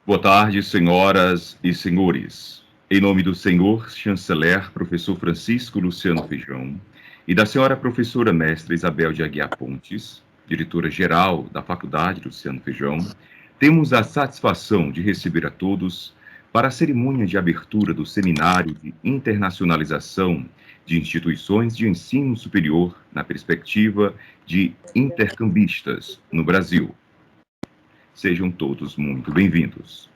Boa tarde, senhoras e senhores. Em nome do senhor chanceler, professor Francisco Luciano Feijão, e da senhora professora mestra Isabel de Aguiar Pontes, diretora-geral da Faculdade Luciano Feijão, temos a satisfação de receber a todos para a cerimônia de abertura do Seminário de Internacionalização de Instituições de Ensino Superior na perspectiva de intercambistas no Brasil. Sejam todos muito bem-vindos.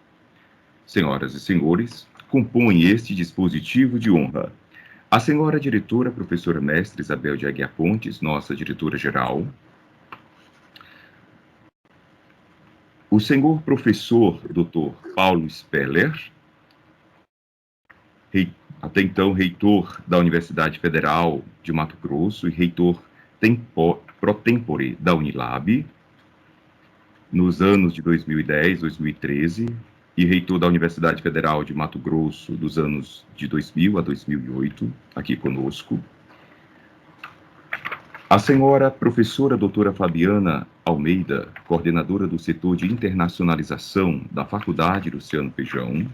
Senhoras e senhores, compõem este dispositivo de honra a senhora diretora, professora mestre Isabel de Aguiar Pontes, nossa diretora-geral, o senhor professor Dr. Paulo Speller, até então reitor da Universidade Federal de Mato Grosso e reitor pro tempore da Unilab, nos anos de 2010, 2013, e reitor da Universidade Federal de Mato Grosso dos anos de 2000 a 2008, aqui conosco. A senhora professora doutora Fabiana Almeida, coordenadora do setor de internacionalização da Faculdade Luciano Feijão.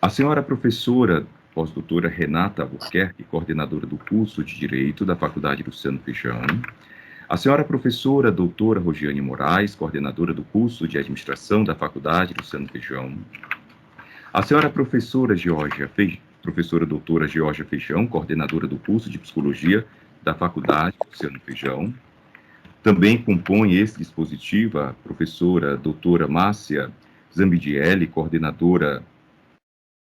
A senhora professora pós-doutora Renata Albuquerque, coordenadora do curso de Direito da Faculdade Luciano Feijão. A senhora professora doutora Rosiane Moraes, coordenadora do curso de Administração da Faculdade Luciano Feijão. A senhora professora professora doutora Georgia Feijão, coordenadora do curso de Psicologia da Faculdade Luciano Feijão. Também compõe esse dispositivo a professora doutora Márcia Zambidielli, coordenadora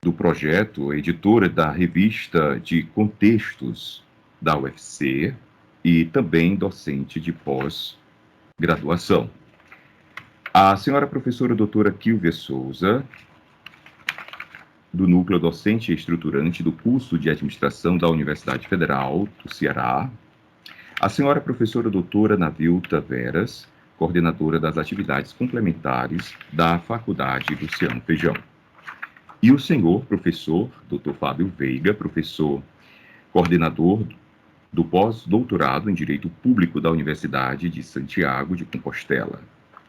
do projeto, editora da revista de contextos da UFC e também docente de pós-graduação. A senhora professora doutora Kilvia Souza, do Núcleo Docente e Estruturante do curso de Administração da Universidade Federal do Ceará. A senhora professora doutora Navilta Veras, coordenadora das atividades complementares da Faculdade Luciano Feijão. E o senhor professor Dr. Fábio Veiga, professor coordenador do pós-doutorado em Direito Público da Universidade de Santiago de Compostela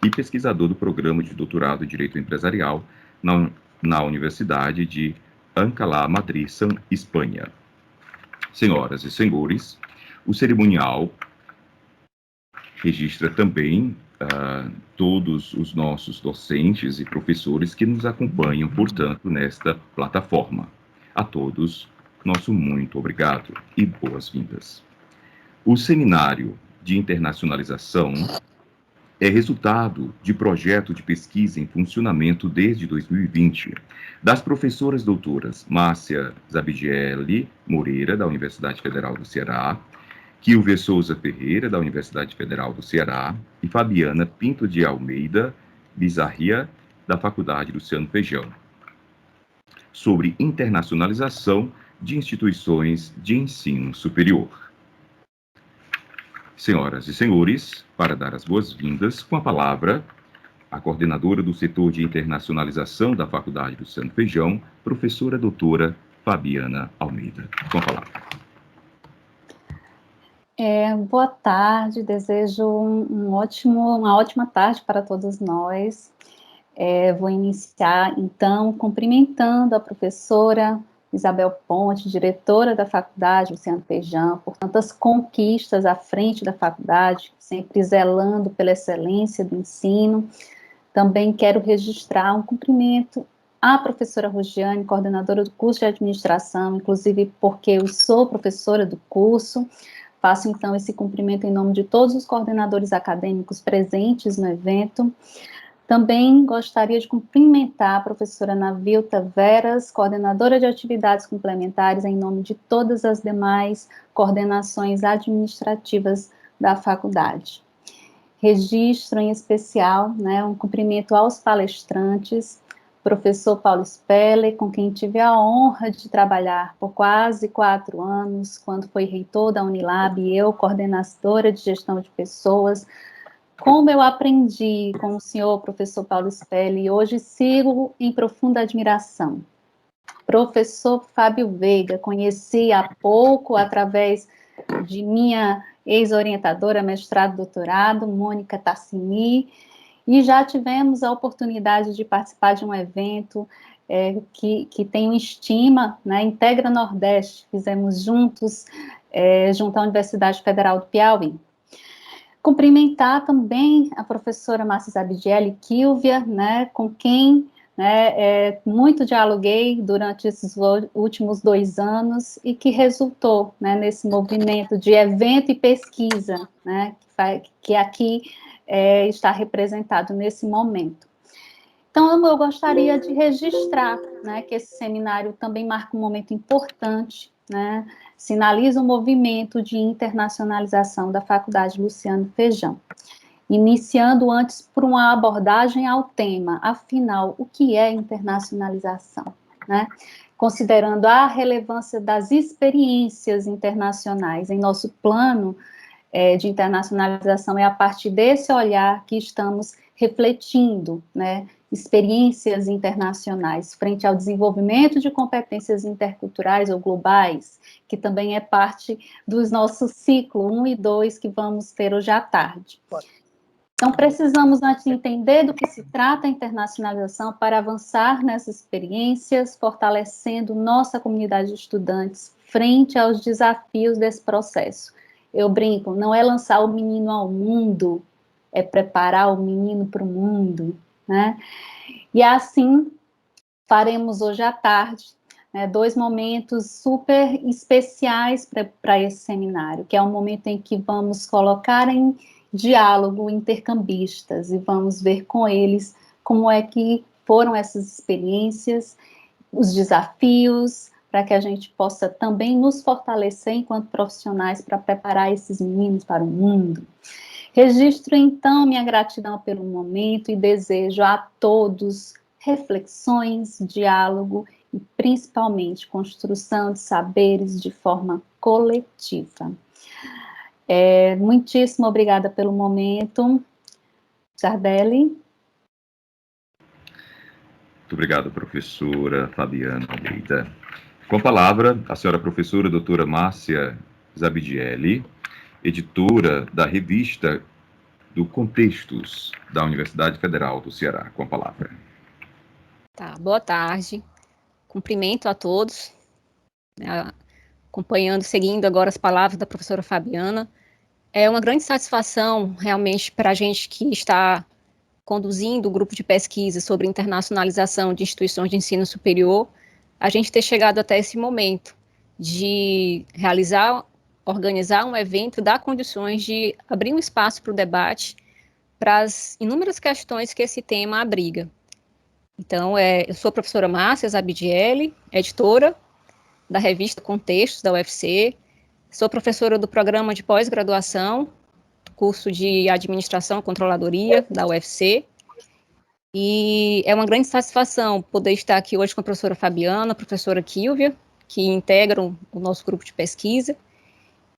e pesquisador do programa de doutorado em Direito Empresarial na Universidade de Alcalá Madrid, Espanha. Senhoras e senhores, o cerimonial registra também todos os nossos docentes e professores que nos acompanham, portanto, nesta plataforma. A todos, nosso muito obrigado e boas-vindas. O Seminário de Internacionalização é resultado de projeto de pesquisa em funcionamento desde 2020, das professoras doutoras Márcia Zabidielli Moreira, da Universidade Federal do Ceará, Kilvia Souza Ferreira, da Universidade Federal do Ceará, e Fabiana Pinto de Almeida Bizarria, da Faculdade Luciano Feijão, sobre internacionalização de instituições de ensino superior. Senhoras e senhores, para dar as boas-vindas, com a palavra, a coordenadora do setor de internacionalização da Faculdade Luciano Feijão, professora doutora Fabiana Almeida. Com a palavra. Boa tarde, desejo uma ótima tarde para todos nós. Vou iniciar, então, cumprimentando a professora Isabel Ponte, diretora da Faculdade Luciano Feijão, por tantas conquistas à frente da faculdade, sempre zelando pela excelência do ensino. Também quero registrar um cumprimento à professora Rosiane, coordenadora do curso de administração, inclusive porque eu sou professora do curso. Faço, então, esse cumprimento em nome de todos os coordenadores acadêmicos presentes no evento. Também gostaria de cumprimentar a professora Navilta Veras, coordenadora de atividades complementares, em nome de todas as demais coordenações administrativas da faculdade. Registro, em especial, um cumprimento aos palestrantes, professor Paulo Speller, com quem tive a honra de trabalhar por quase 4 anos, quando foi reitor da Unilab, e eu, coordenadora de gestão de pessoas. Como eu aprendi com o senhor professor Paulo Speller, e hoje sigo em profunda admiração. Professor Fábio Veiga, conheci há pouco, através de minha ex-orientadora, mestrado e doutorado, Mônica Tassini, e já tivemos a oportunidade de participar de um evento que tem um estima, né, Integra Nordeste, fizemos juntos, junto à Universidade Federal do Piauí. Cumprimentar também a professora Márcia Zabidielli Kilvia, né, com quem muito dialoguei durante esses últimos 2 anos e que resultou, né, nesse movimento de evento e pesquisa, né, que aqui está representado nesse momento. Então, eu gostaria de registrar, né, que esse seminário também marca um momento importante, né, sinaliza o movimento de internacionalização da Faculdade Luciano Feijão, iniciando antes por uma abordagem ao tema, afinal, o que é internacionalização, né? Considerando a relevância das experiências internacionais em nosso plano de internacionalização, é a partir desse olhar que estamos refletindo, né, experiências internacionais frente ao desenvolvimento de competências interculturais ou globais, que também é parte dos nossos ciclos 1 e 2 que vamos ter hoje à tarde. Então, precisamos antes entender do que se trata a internacionalização para avançar nessas experiências, fortalecendo nossa comunidade de estudantes frente aos desafios desse processo. Eu brinco, não é lançar o menino ao mundo, é preparar o menino para o mundo, né? E assim, faremos hoje à tarde, né, 2 momentos super especiais para esse seminário, que é um momento em que vamos colocar em diálogo intercambistas e vamos ver com eles como é que foram essas experiências, os desafios, para que a gente possa também nos fortalecer enquanto profissionais para preparar esses meninos para o mundo. Registro, então, minha gratidão pelo momento e desejo a todos reflexões, diálogo e, principalmente, construção de saberes de forma coletiva. Muitíssimo obrigada pelo momento. Sardelli. Muito obrigado, professora Fabiana Almeida. Com a palavra, a senhora professora doutora Márcia Zabidielli, editora da revista do Contextos da Universidade Federal do Ceará. Com a palavra. Tá, boa tarde. Cumprimento a todos, né, acompanhando, seguindo agora as palavras da professora Fabiana. É uma grande satisfação, realmente, para a gente que está conduzindo o grupo de pesquisa sobre internacionalização de instituições de ensino superior, a gente ter chegado até esse momento de organizar um evento, dar condições de abrir um espaço para o debate, para as inúmeras questões que esse tema abriga. Então, eu sou a professora Márcia Zabidielli, editora da revista Contextos da UFC, sou professora do programa de pós-graduação, curso de Administração e Controladoria da UFC, e é uma grande satisfação poder estar aqui hoje com a professora Fabiana, a professora Kilvia, que integram o nosso grupo de pesquisa,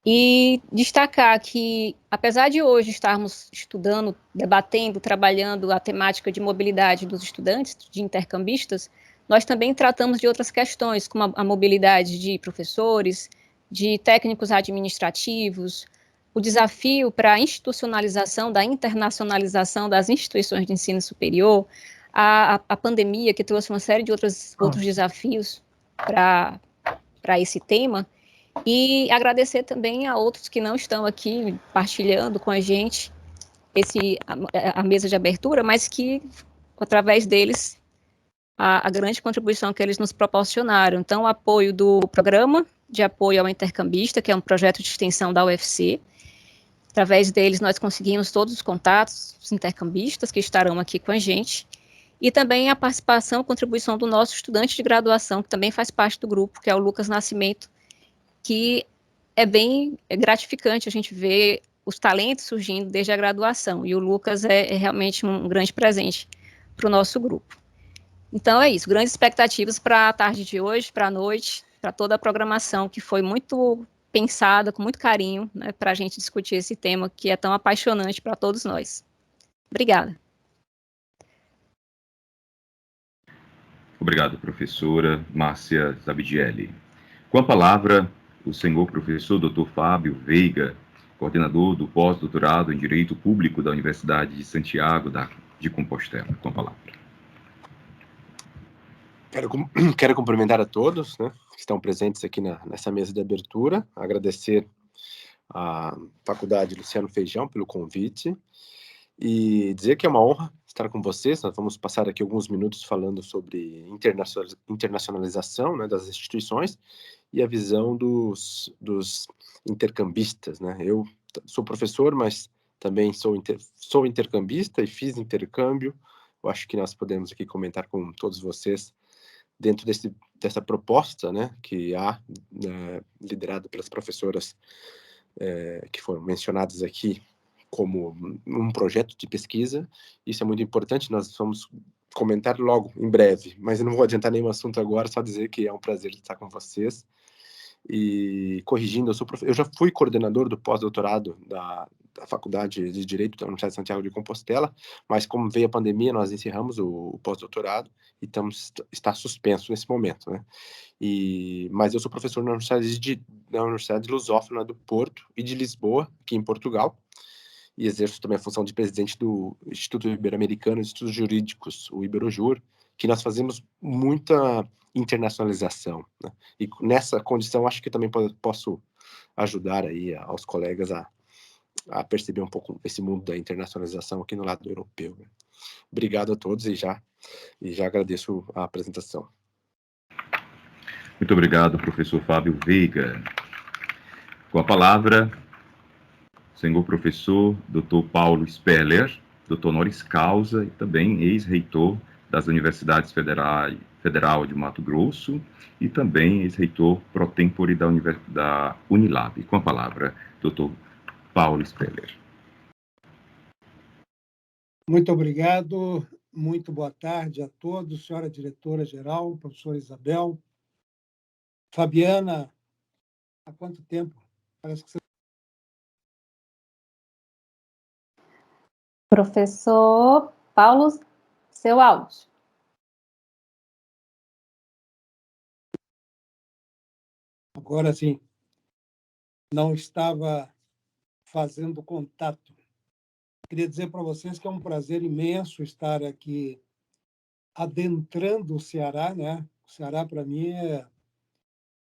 e destacar que, apesar de hoje estarmos estudando, debatendo, trabalhando a temática de mobilidade dos estudantes, de intercambistas, nós também tratamos de outras questões, como a mobilidade de professores, de técnicos administrativos, o desafio para a institucionalização, da internacionalização das instituições de ensino superior, a pandemia, que trouxe uma série de outros desafios para esse tema, e agradecer também a outros que não estão aqui partilhando com a gente a mesa de abertura, mas que, através deles, a grande contribuição que eles nos proporcionaram. Então, o apoio do programa de apoio ao intercambista, que é um projeto de extensão da UFC. Através deles, nós conseguimos todos os contatos dos intercambistas que estarão aqui com a gente, e também a participação, contribuição do nosso estudante de graduação, que também faz parte do grupo, que é o Lucas Nascimento, que é bem gratificante a gente ver os talentos surgindo desde a graduação, e o Lucas é realmente um grande presente para o nosso grupo. Então é isso, grandes expectativas para a tarde de hoje, para a noite, para toda a programação que foi muito pensada, com muito carinho, né, para a gente discutir esse tema que é tão apaixonante para todos nós. Obrigada. Obrigado, professora Márcia Zabidielli. Com a palavra, o senhor professor Dr. Fábio Veiga, coordenador do pós-doutorado em Direito Público da Universidade de Santiago, da de Compostela. Com a palavra. Quero cumprimentar a todos, né, que estão presentes aqui nessa mesa de abertura, agradecer à Faculdade Luciano Feijão pelo convite e dizer que é uma honra estar com vocês. Nós vamos passar aqui alguns minutos falando sobre internacionalização, né, das instituições e a visão dos intercambistas, né. Eu sou professor, mas também sou intercambista e fiz intercâmbio. Eu acho que nós podemos aqui comentar com todos vocês dentro dessa proposta, né, que há, liderada pelas professoras que foram mencionadas aqui como um projeto de pesquisa. Isso é muito importante, nós vamos comentar logo, em breve, mas eu não vou adiantar nenhum assunto agora, só dizer que é um prazer estar com vocês. E corrigindo, eu já fui coordenador do pós-doutorado da Faculdade de Direito da Universidade de Santiago de Compostela, mas como veio a pandemia, nós encerramos o pós-doutorado e está suspenso nesse momento, né? Mas eu sou professor na Universidade Lusófona do Porto e de Lisboa, aqui em Portugal, e exerço também a função de presidente do Instituto Ibero-Americano de Estudos Jurídicos, o Iberojur, que nós fazemos muita internacionalização, né? E nessa condição, acho que também posso ajudar aí aos colegas a perceber um pouco esse mundo da internacionalização aqui no lado europeu, né? Obrigado a todos e já agradeço a apresentação. Muito obrigado, professor Fábio Veiga. Com a palavra, senhor professor Dr. Paulo Speller, doutor honoris causa e também ex-reitor das Universidades Federal de Mato Grosso e também ex-reitor pro tempore da Unilab. Com a palavra, doutor Paulo Speller. Muito obrigado, muito boa tarde a todos, senhora diretora-geral, professora Isabel. Fabiana, há quanto tempo? Parece que você... Professor Paulo, seu áudio. Agora sim, não estava fazendo contato. Queria dizer para vocês que é um prazer imenso estar aqui adentrando o Ceará, né? O Ceará, para mim,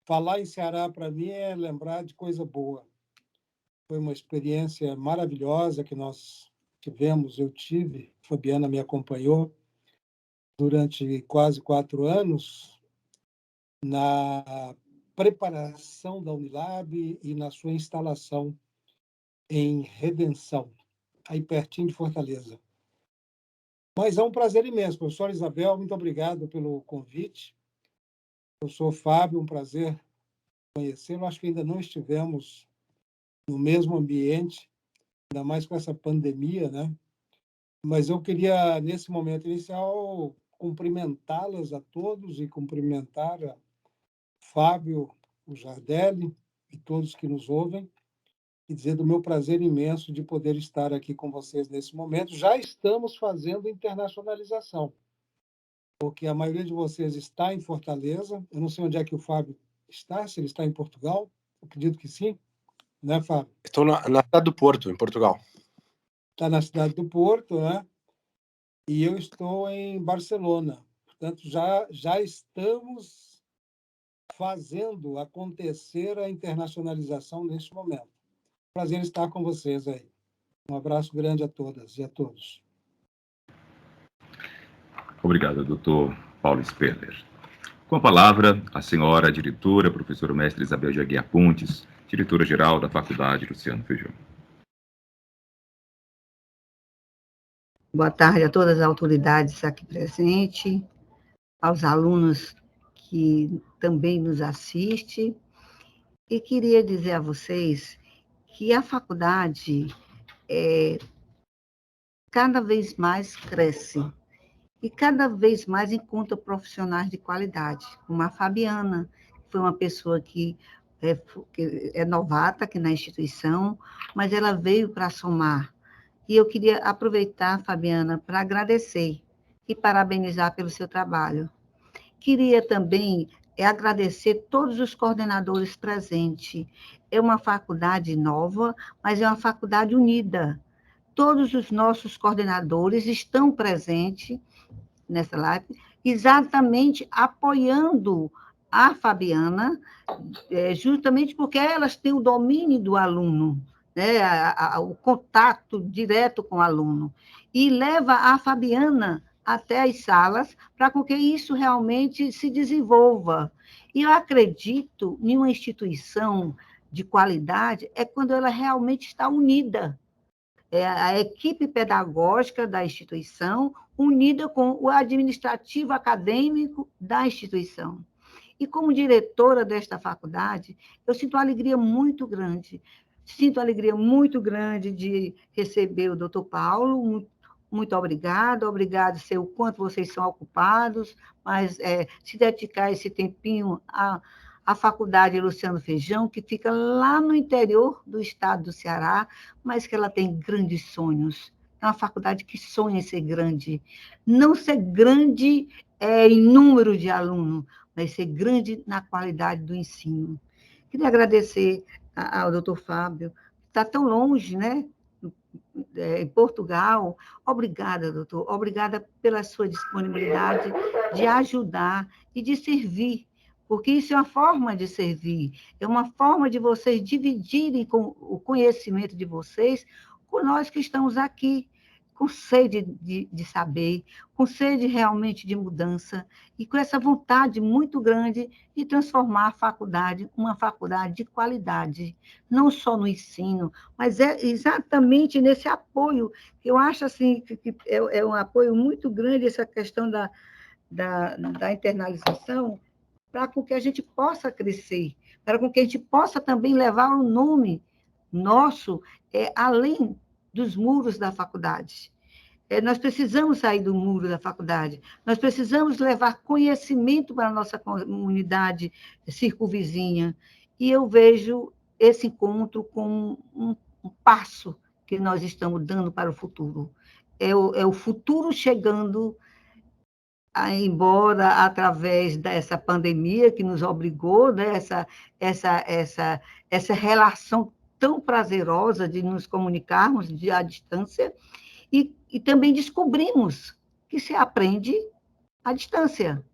falar em Ceará, para mim, é lembrar de coisa boa. Foi uma experiência maravilhosa que nós tivemos, eu tive, Fabiana me acompanhou durante quase 4 anos na preparação da Unilab e na sua instalação em Redenção, aí pertinho de Fortaleza. Mas é um prazer imenso. Professora Isabel, muito obrigado pelo convite. Professor Fábio, um prazer conhecê-lo. Acho que ainda não estivemos no mesmo ambiente, ainda mais com essa pandemia, né? Mas eu queria, nesse momento inicial, cumprimentá-las a todos e cumprimentar a Fábio, o Jardelli e todos que nos ouvem e dizer do meu prazer imenso de poder estar aqui com vocês nesse momento. Já estamos fazendo internacionalização, porque a maioria de vocês está em Fortaleza. Eu não sei onde é que o Fábio está, se ele está em Portugal. Eu acredito que sim, né, Fábio? Estou na cidade do Porto, em Portugal. Está na cidade do Porto, né? E eu estou em Barcelona. Portanto, já estamos fazendo acontecer a internacionalização neste momento. Prazer estar com vocês aí. Um abraço grande a todas e a todos. Obrigado, doutor Paulo Speller. Com a palavra, a senhora diretora, professora mestre Isabel de Aguiar Pontes, diretora-geral da Faculdade Luciano Feijão. Boa tarde a todas as autoridades aqui presentes, aos alunos que também nos assistem. E queria dizer a vocês que a faculdade cada vez mais cresce e cada vez mais encontra profissionais de qualidade, como a Fabiana, que foi uma pessoa que é novata aqui na instituição, mas ela veio para somar. E eu queria aproveitar, Fabiana, para agradecer e parabenizar pelo seu trabalho. Queria também agradecer todos os coordenadores presentes. É uma faculdade nova, mas é uma faculdade unida. todos os nossos coordenadores estão presentes nessa live, exatamente apoiando a Fabiana, justamente porque elas têm o domínio do aluno, né, o contato direto com o aluno, e leva a Fabiana até as salas para que isso realmente se desenvolva. E eu acredito em uma instituição de qualidade é quando ela realmente está unida. A equipe pedagógica da instituição unida com o administrativo acadêmico da instituição. E como diretora desta faculdade, eu sinto uma alegria muito grande. Sinto uma alegria muito grande de receber o doutor Paulo. Muito obrigada, obrigado, sei o quanto vocês são ocupados, mas se dedicar esse tempinho à Faculdade Luciano Feijão, que fica lá no interior do estado do Ceará, mas que ela tem grandes sonhos. É uma faculdade que sonha em ser grande. Não ser grande em número de alunos, mas ser grande na qualidade do ensino. Queria agradecer ao doutor Fábio, que está tão longe, né? Em Portugal. Obrigada, doutor. Obrigada pela sua disponibilidade de ajudar e de servir, porque isso é uma forma de servir, é uma forma de vocês dividirem com o conhecimento de vocês com nós que estamos aqui, com sede de saber, com sede realmente de mudança, e com essa vontade muito grande de transformar a faculdade uma faculdade de qualidade, não só no ensino, mas é exatamente nesse apoio, que eu acho assim, que é um apoio muito grande, essa questão da internalização, para com que a gente possa crescer, para com que a gente possa também levar o nome nosso além dos muros da faculdade. Nós precisamos sair do muro da faculdade, nós precisamos levar conhecimento para a nossa comunidade circunvizinha, e eu vejo esse encontro como um passo que nós estamos dando para o futuro. É o futuro chegando, embora através dessa pandemia que nos obrigou, né, essa relação tão prazerosa de nos comunicarmos à distância, e também descobrimos que se aprende à distância.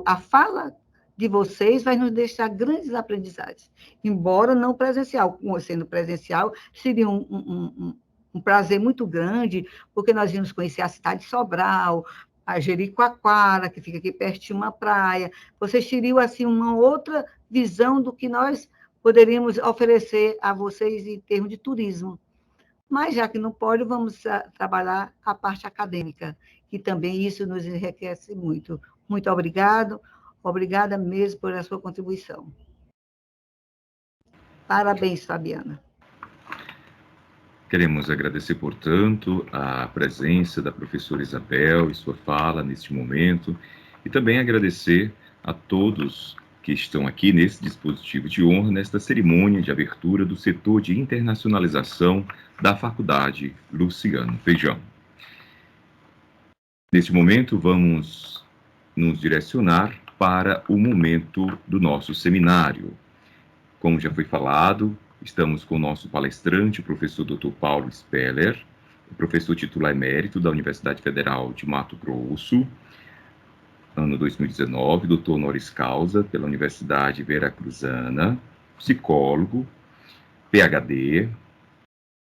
A fala de vocês vai nos deixar grandes aprendizagens, embora não presencial. Sendo presencial, seria um prazer muito grande, porque nós íamos conhecer a cidade de Sobral, a Jericoacoara, que fica aqui perto de uma praia. Vocês teriam assim, uma outra visão do que nós poderíamos oferecer a vocês em termos de turismo. Mas, já que não pode, vamos trabalhar a parte acadêmica, que também isso nos enriquece muito. Muito obrigada mesmo por a sua contribuição. Parabéns, Fabiana. Queremos agradecer, portanto, a presença da professora Isabel e sua fala neste momento, e também agradecer a todos que estão aqui nesse dispositivo de honra, nesta cerimônia de abertura do setor de internacionalização da Faculdade Luciano Feijão. Neste momento, vamos nos direcionar para o momento do nosso seminário. Como já foi falado, estamos com o nosso palestrante, o professor Dr. Paulo Speller, professor titular emérito da Universidade Federal de Mato Grosso, ano 2019, doutor honoris causa pela Universidade Veracruzana, psicólogo, PhD,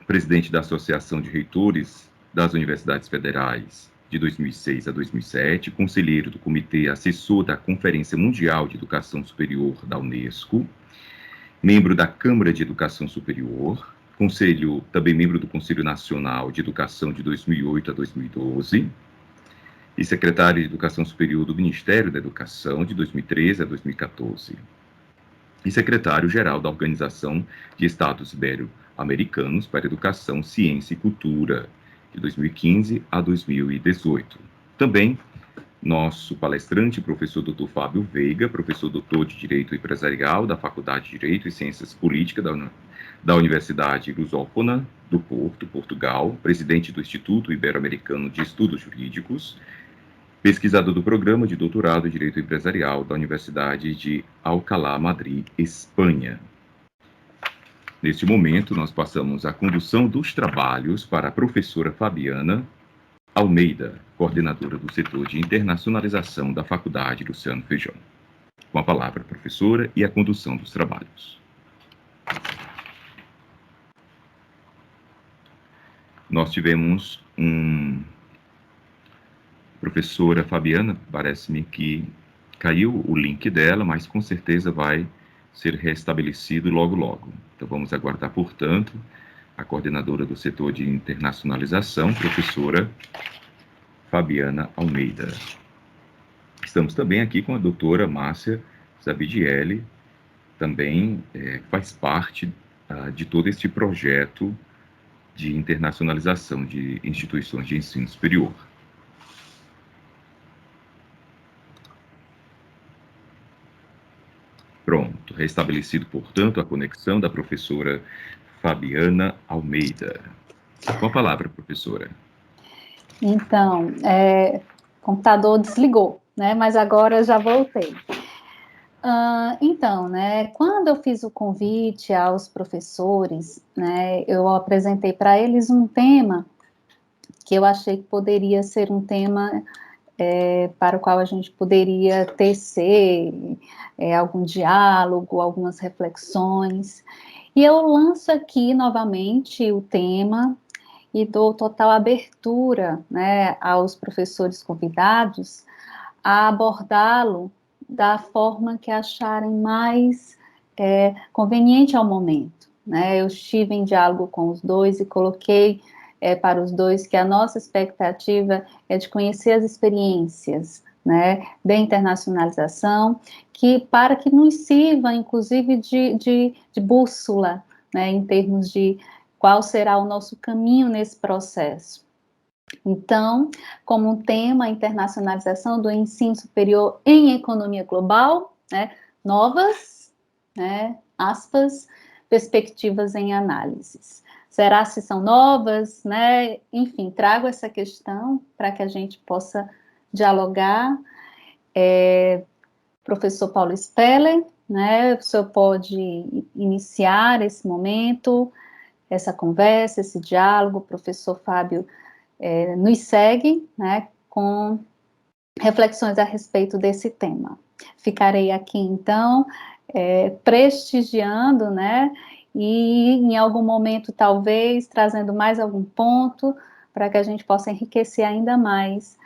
presidente da Associação de Reitores das Universidades Federais de 2006 a 2007, conselheiro do Comitê Assessor da Conferência Mundial de Educação Superior da Unesco, membro da Câmara de Educação Superior, também membro do Conselho Nacional de Educação de 2008 a 2012, e secretário de Educação Superior do Ministério da Educação de 2013 a 2014, e secretário-geral da Organização de Estados Ibero-Americanos para Educação, Ciência e Cultura, de 2015 a 2018. Também nosso palestrante, professor Dr. Fábio Veiga, professor doutor de Direito Empresarial da Faculdade de Direito e Ciências Políticas da Universidade Lusófona do Porto, Portugal, presidente do Instituto Ibero-Americano de Estudos Jurídicos, pesquisador do Programa de Doutorado em Direito Empresarial da Universidade de Alcalá, Madrid, Espanha. Neste momento, nós passamos a condução dos trabalhos para a professora Fabiana Almeida, coordenadora do setor de internacionalização da Faculdade Luciano Feijão. Com a palavra, professora, e a condução dos trabalhos. Nós tivemos professora Fabiana, parece-me que caiu o link dela, mas com certeza vai ser restabelecido logo, logo. Então, vamos aguardar, portanto, a coordenadora do setor de internacionalização, professora Fabiana Almeida. Estamos também aqui com a doutora Márcia Zabidielli, também faz parte de todo este projeto de internacionalização de instituições de ensino superior. Pronto, restabelecido, portanto, a conexão da professora Fabiana Almeida. Com a palavra, professora. Então, o computador desligou, né? Mas agora já voltei. Então, né, quando eu fiz o convite aos professores, né, eu apresentei para eles um tema que eu achei que poderia ser um tema para o qual a gente poderia tecer algum diálogo, algumas reflexões. E eu lanço aqui novamente o tema e dou total abertura, né, aos professores convidados a abordá-lo da forma que acharem mais conveniente ao momento, né? Eu estive em diálogo com os dois e coloquei para os dois que a nossa expectativa é de conhecer as experiências, né, da internacionalização, para que nos sirva, inclusive, de bússola, né, em termos de qual será o nosso caminho nesse processo. Então, como um tema, a internacionalização do ensino superior em economia global, né, novas, né, aspas, perspectivas em análises. Será se são novas, né? Enfim, trago essa questão para que a gente possa dialogar. Professor Paulo Speller, né, o senhor pode iniciar esse momento, essa conversa, esse diálogo. O professor Fábio nos segue, né, com reflexões a respeito desse tema. Ficarei aqui, então, prestigiando, né, e em algum momento, talvez, trazendo mais algum ponto para que a gente possa enriquecer ainda mais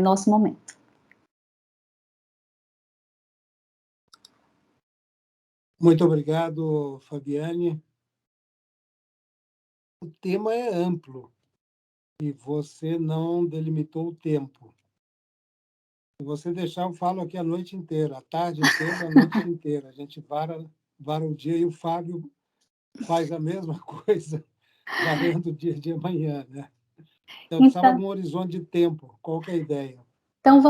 nosso momento. Muito obrigado, Fabiane. O tema é amplo e você não delimitou o tempo. Se você deixar, eu falo aqui a noite inteira, a tarde inteira, a noite inteira. A gente vara o dia e o Fábio faz a mesma coisa, varando o dia de amanhã, né? Então, eu precisava de um horizonte de tempo. Qual que é a ideia? Então,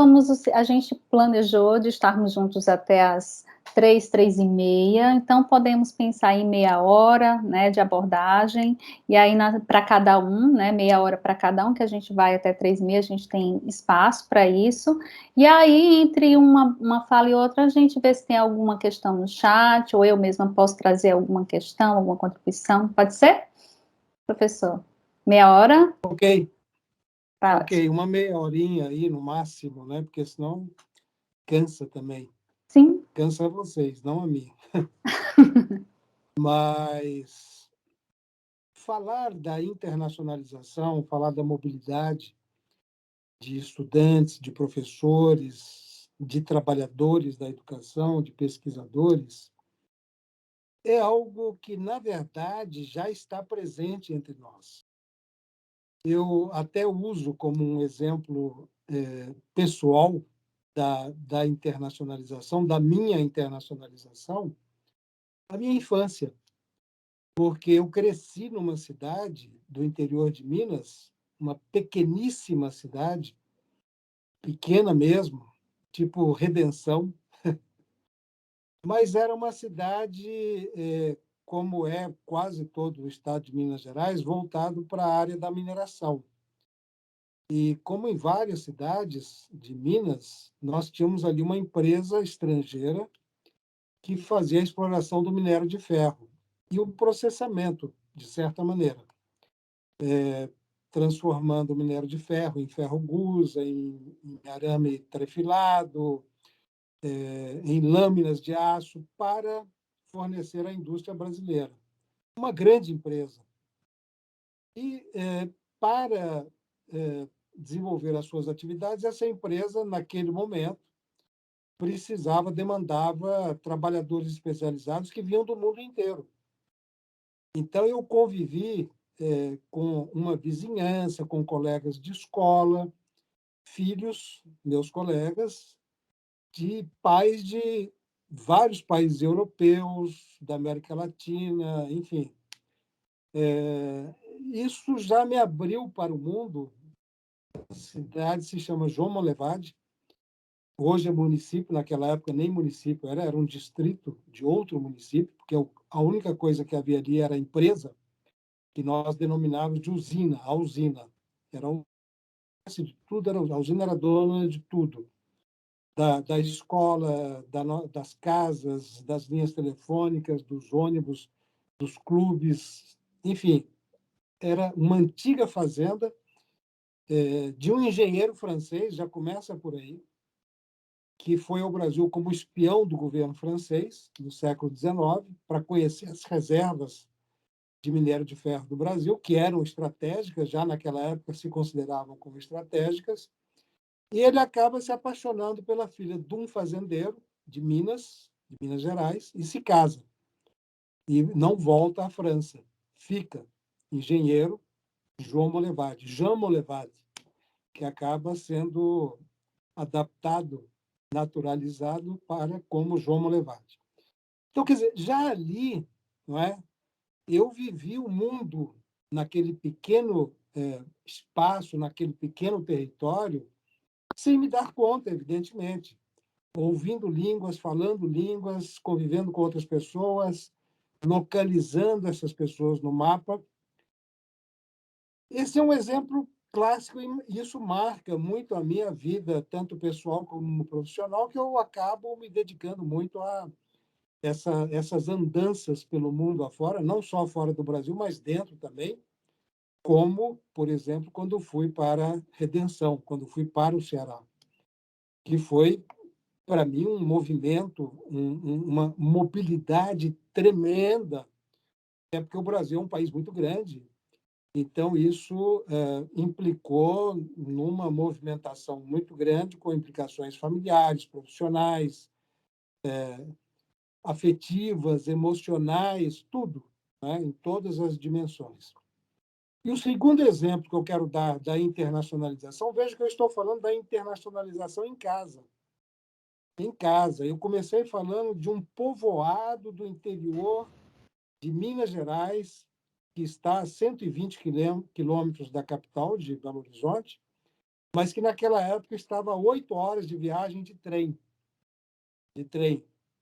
a gente planejou de estarmos juntos até as 3h30, então podemos pensar em meia hora, né, de abordagem, e aí para cada um, né, meia hora para cada um, que a gente vai até 3h30, a gente tem espaço para isso, e aí entre uma fala e outra, a gente vê se tem alguma questão no chat, ou eu mesma posso trazer alguma questão, alguma contribuição, pode ser, professor? Meia hora? Ok. Tá Ok, ótimo. uma meia horinha aí no máximo, né? Porque senão cansa também. Sim. Cansa vocês, não a mim. Mas falar da internacionalização, falar da mobilidade de estudantes, de professores, de trabalhadores da educação, de pesquisadores, é algo que, na verdade, já está presente entre nós. Eu até uso como um exemplo pessoal da internacionalização, da minha internacionalização, a minha infância, porque eu cresci numa cidade do interior de Minas, uma pequeníssima cidade, pequena mesmo, tipo Redenção, mas era uma cidade, como é quase todo o estado de Minas Gerais, voltado para a área da mineração. E como em várias cidades de Minas, nós tínhamos ali uma empresa estrangeira que fazia a exploração do minério de ferro. e o processamento, de certa maneira, transformando o minério de ferro em ferro-gusa, em arame trefilado, em lâminas de aço, para fornecer à indústria brasileira. Uma grande empresa. E, para desenvolver as suas atividades, essa empresa, naquele momento, demandava trabalhadores especializados que vinham do mundo inteiro. Então, eu convivi com uma vizinhança, com colegas de escola, filhos, meus colegas, de pais de vários países europeus, da América Latina, enfim. Isso já me abriu para o mundo. A cidade se chama João Monlevade. Hoje é município, naquela época nem município era um distrito de outro município, porque a única coisa que havia ali era a empresa, que nós denominávamos de usina, a usina. Era de tudo, a usina era dona de tudo. Da escola, das casas, das linhas telefônicas, dos ônibus, dos clubes, enfim. Era uma antiga fazenda de um engenheiro francês, já começa por aí, que foi ao Brasil como espião do governo francês no século XIX para conhecer as reservas de minério de ferro do Brasil, que eram estratégicas, já naquela época se consideravam como estratégicas, e ele acaba se apaixonando pela filha de um fazendeiro de Minas Gerais, e se casa. E não volta à França. Fica engenheiro Jean Monlevade, que acaba sendo adaptado, naturalizado para como João Monlevade. Então, quer dizer, já ali, não é? Eu vivi o mundo naquele pequeno espaço, naquele pequeno território, sem me dar conta, evidentemente. Ouvindo línguas, falando línguas, convivendo com outras pessoas, localizando essas pessoas no mapa. Esse é um exemplo clássico e isso marca muito a minha vida, tanto pessoal como profissional, que eu acabo me dedicando muito a essas andanças pelo mundo afora, não só fora do Brasil, mas dentro também, como, por exemplo, quando fui para Redenção, quando fui para o Ceará, que foi, para mim, um movimento, uma mobilidade tremenda, é porque o Brasil é um país muito grande, então isso implicou numa movimentação muito grande, com implicações familiares, profissionais, afetivas, emocionais, tudo, né, em todas as dimensões. E o segundo exemplo que eu quero dar da internacionalização, veja que eu estou falando da internacionalização em casa. Em casa. Eu comecei falando de um povoado do interior de Minas Gerais, que está a 120 quilômetros da capital, de Belo Horizonte, mas que naquela época estava a 8 horas de viagem de trem.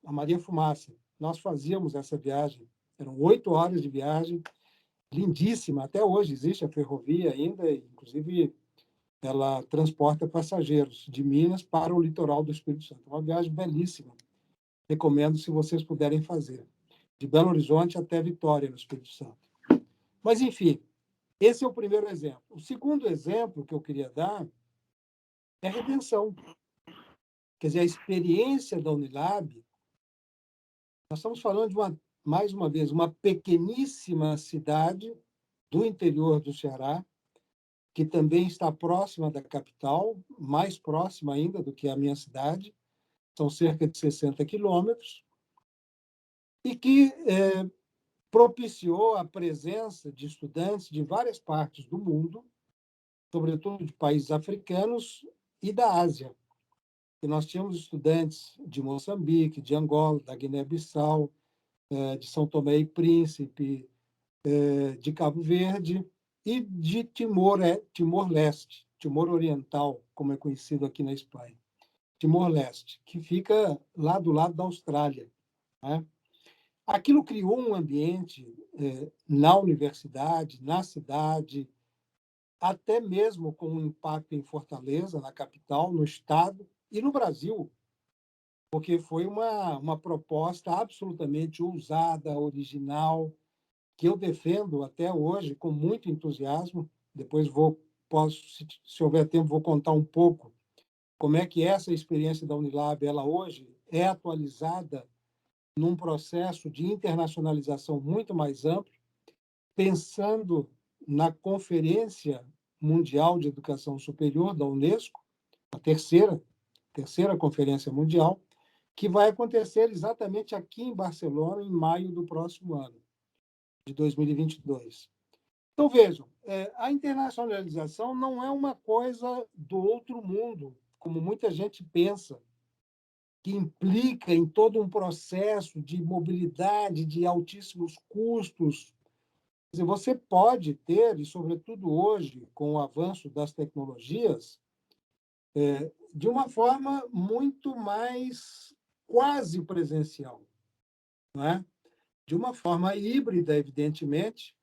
A Maria Fumaça. Nós fazíamos essa viagem. Eram 8 horas de viagem, lindíssima. Até hoje existe a ferrovia ainda, inclusive ela transporta passageiros de Minas para o litoral do Espírito Santo. Uma viagem belíssima. Recomendo se vocês puderem fazer. De Belo Horizonte até Vitória, no Espírito Santo. Mas, enfim, esse é o primeiro exemplo. O segundo exemplo que eu queria dar é a Redenção. Quer dizer, a experiência da Unilab, nós estamos falando de mais uma vez, uma pequeníssima cidade do interior do Ceará, que também está próxima da capital, mais próxima ainda do que a minha cidade, são cerca de 60 quilômetros, e que propiciou a presença de estudantes de várias partes do mundo, sobretudo de países africanos e da Ásia. E nós tínhamos estudantes de Moçambique, de Angola, da Guiné-Bissau, de São Tomé e Príncipe, de Cabo Verde e de Timor-Leste, Timor Oriental, como é conhecido aqui na Espanha. Timor-Leste, que fica lá do lado da Austrália, né? Aquilo criou um ambiente na universidade, na cidade, até mesmo com um impacto em Fortaleza, na capital, no estado e no Brasil, porque foi uma proposta absolutamente ousada, original, que eu defendo até hoje com muito entusiasmo. Depois se houver tempo, vou contar um pouco como é que essa experiência da Unilab, ela hoje é atualizada num processo de internacionalização muito mais amplo, pensando na Conferência Mundial de Educação Superior da Unesco, a terceira Conferência Mundial, que vai acontecer exatamente aqui em Barcelona, em maio do próximo ano, de 2022. Então, vejam, a internacionalização não é uma coisa do outro mundo, como muita gente pensa, que implica em todo um processo de mobilidade, de altíssimos custos. Quer dizer, você pode ter, e sobretudo hoje, com o avanço das tecnologias, de uma forma muito mais quase presencial, não é? De uma forma híbrida, evidentemente,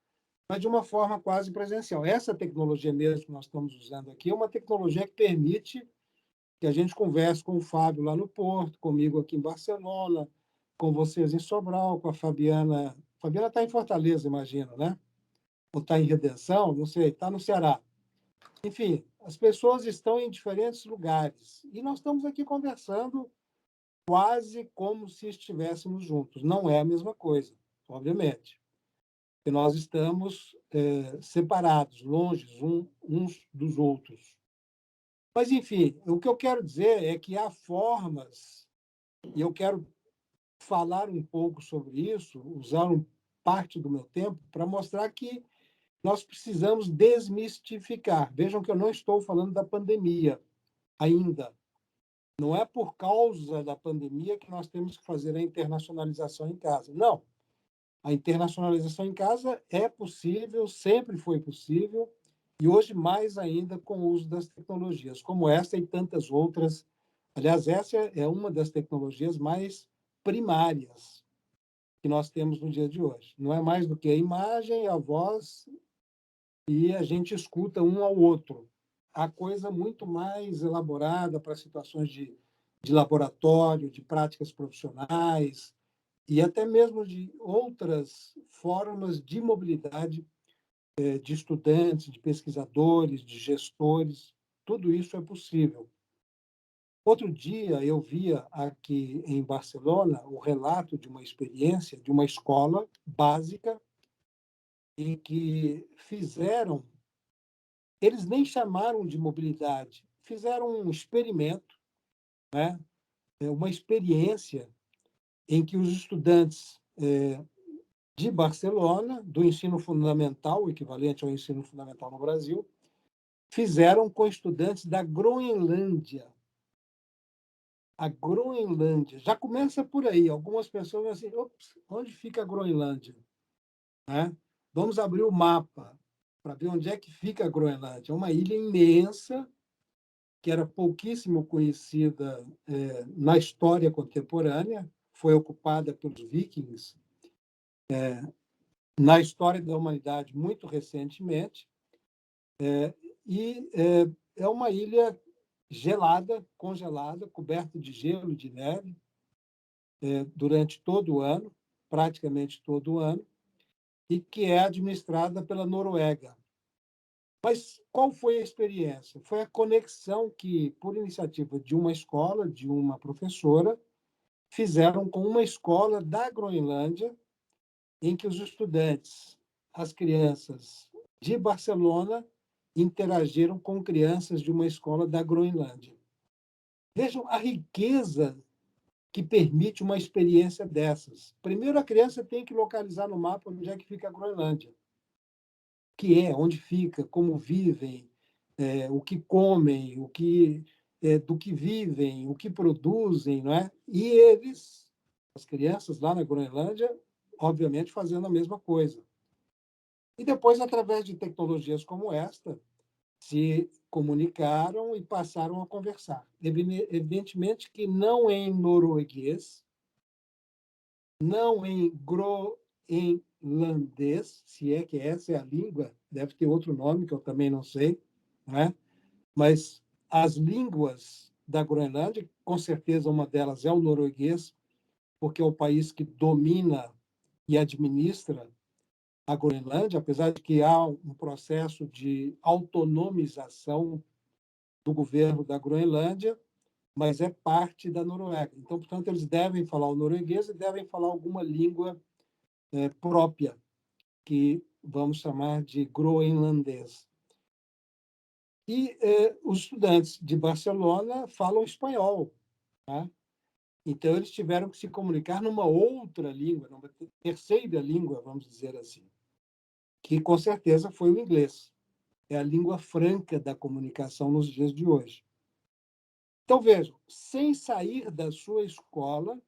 mas de uma forma quase presencial. Essa tecnologia mesmo que nós estamos usando aqui é uma tecnologia que permite que a gente converse com o Fábio lá no Porto, comigo aqui em Barcelona, com vocês em Sobral, com a Fabiana. A Fabiana está em Fortaleza, imagino, né? Ou está em Redenção, não sei, está no Ceará. Enfim, as pessoas estão em diferentes lugares e nós estamos aqui conversando quase como se estivéssemos juntos. Não é a mesma coisa, obviamente, porque nós estamos separados, longe uns dos outros. Mas, enfim, o que eu quero dizer é que há formas, e eu quero falar um pouco sobre isso, usar parte do meu tempo para mostrar que nós precisamos desmistificar. Vejam que eu não estou falando da pandemia ainda. Não é por causa da pandemia que nós temos que fazer a internacionalização em casa. Não. A internacionalização em casa é possível, sempre foi possível, e hoje mais ainda com o uso das tecnologias, como essa e tantas outras. Aliás, essa é uma das tecnologias mais primárias que nós temos no dia de hoje. Não é mais do que a imagem, a voz, e a gente escuta um ao outro. Há coisa muito mais elaborada para situações de laboratório, de práticas profissionais, e até mesmo de outras formas de mobilidade de estudantes, de pesquisadores, de gestores. Tudo isso é possível. Outro dia eu via aqui em Barcelona o relato de uma experiência de uma escola básica em que eles nem chamaram de mobilidade, fizeram um experimento, né? Uma experiência em que os estudantes de Barcelona, do ensino fundamental, o equivalente ao ensino fundamental no Brasil, fizeram com estudantes da Groenlândia. A Groenlândia. Já começa por aí. Algumas pessoas vão assim, onde fica a Groenlândia? Né? Vamos abrir o mapa para ver onde é que fica a Groenlândia. É uma ilha imensa, que era pouquíssimo conhecida na história contemporânea, foi ocupada pelos vikings na história da humanidade muito recentemente, e é uma ilha gelada, congelada, coberta de gelo e de neve durante todo o ano, praticamente todo o ano, e que é administrada pela Noruega. Mas qual foi a experiência? Foi a conexão que, por iniciativa de uma escola, de uma professora, fizeram com uma escola da Groenlândia, em que os estudantes, as crianças de Barcelona, interagiram com crianças de uma escola da Groenlândia. Vejam a riqueza que permite uma experiência dessas. Primeiro, a criança tem que localizar no mapa onde é que fica a Groenlândia, que é, onde fica, como vivem, o que comem, do que vivem, o que produzem, não é? E eles, as crianças lá na Groenlândia, obviamente fazendo a mesma coisa. E depois, através de tecnologias como esta, se comunicaram e passaram a conversar. Evidentemente que não em norueguês, não em groenlandês, se é que essa é a língua, deve ter outro nome que eu também não sei, não é? Mas as línguas da Groenlândia, com certeza uma delas é o norueguês, porque é o país que domina e administra a Groenlândia, apesar de que há um processo de autonomização do governo da Groenlândia, mas é parte da Noruega. Então, portanto, eles devem falar o norueguês e devem falar alguma língua própria, que vamos chamar de groenlandês. E os estudantes de Barcelona falam espanhol, tá? Então, eles tiveram que se comunicar numa outra língua, numa terceira língua, vamos dizer assim, que com certeza foi o inglês. É a língua franca da comunicação nos dias de hoje. Então, vejam, sem sair da sua escola,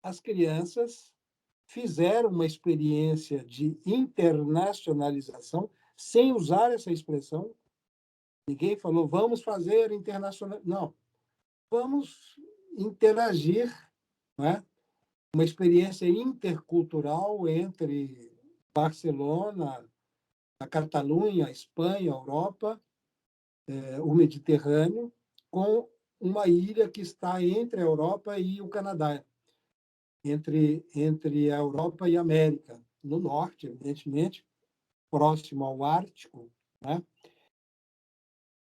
as crianças fizeram uma experiência de internacionalização sem usar essa expressão. Ninguém falou, vamos fazer internacional. Não, vamos interagir, né? Uma experiência intercultural entre Barcelona, a Catalunha, a Espanha, a Europa, o Mediterrâneo, com uma ilha que está entre a Europa e o Canadá, entre a Europa e a América, no norte, evidentemente, próximo ao Ártico, né?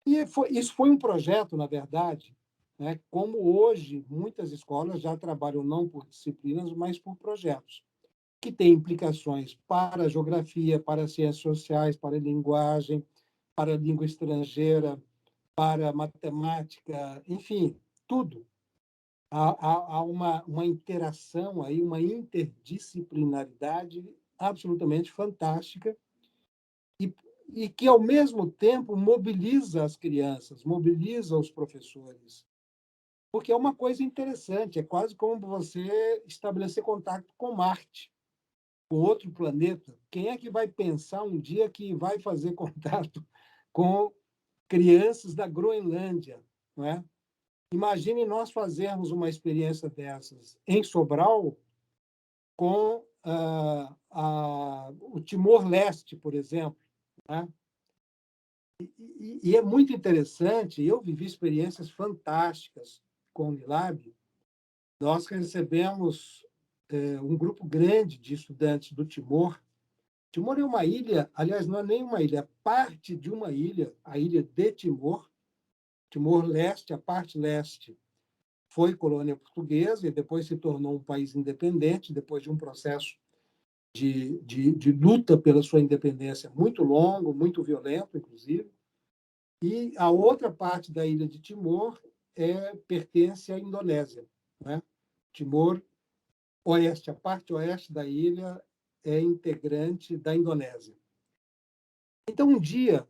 E isso foi um projeto, na verdade, né? Como hoje muitas escolas já trabalham não por disciplinas, mas por projetos, que têm implicações para a geografia, para as ciências sociais, para a linguagem, para a língua estrangeira, para a matemática, enfim, tudo. Há uma interação aí, uma interdisciplinaridade absolutamente fantástica e que, ao mesmo tempo, mobiliza as crianças, mobiliza os professores. Porque é uma coisa interessante, é quase como você estabelecer contato com Marte, com outro planeta. Quem é que vai pensar um dia que vai fazer contato com crianças da Groenlândia, não é? Imagine nós fazermos uma experiência dessas em Sobral com o Timor-Leste, por exemplo, né? E é muito interessante, eu vivi experiências fantásticas com o Unilab. Nós recebemos um grupo grande de estudantes do Timor. Timor é uma ilha, aliás, não é nem uma ilha, é parte de uma ilha, a ilha de Timor, Timor-Leste, a parte leste foi colônia portuguesa e depois se tornou um país independente, depois de um processo de luta pela sua independência muito longo, muito violento, inclusive. E a outra parte da ilha de Timor pertence à Indonésia, né? Timor-Oeste, a parte oeste da ilha é integrante da Indonésia. Então, um dia,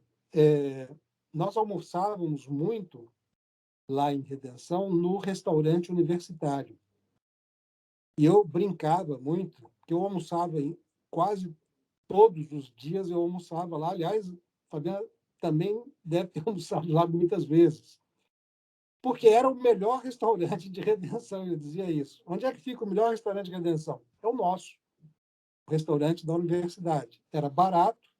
nós almoçávamos muito lá em Redenção, no restaurante universitário. E eu brincava muito, porque eu almoçava quase todos os dias, eu almoçava lá. Aliás, Fabiana também deve ter almoçado lá muitas vezes. Porque era o melhor restaurante de Redenção, eu dizia isso. Onde é que fica o melhor restaurante de Redenção? É o nosso, o restaurante da universidade. Era barato,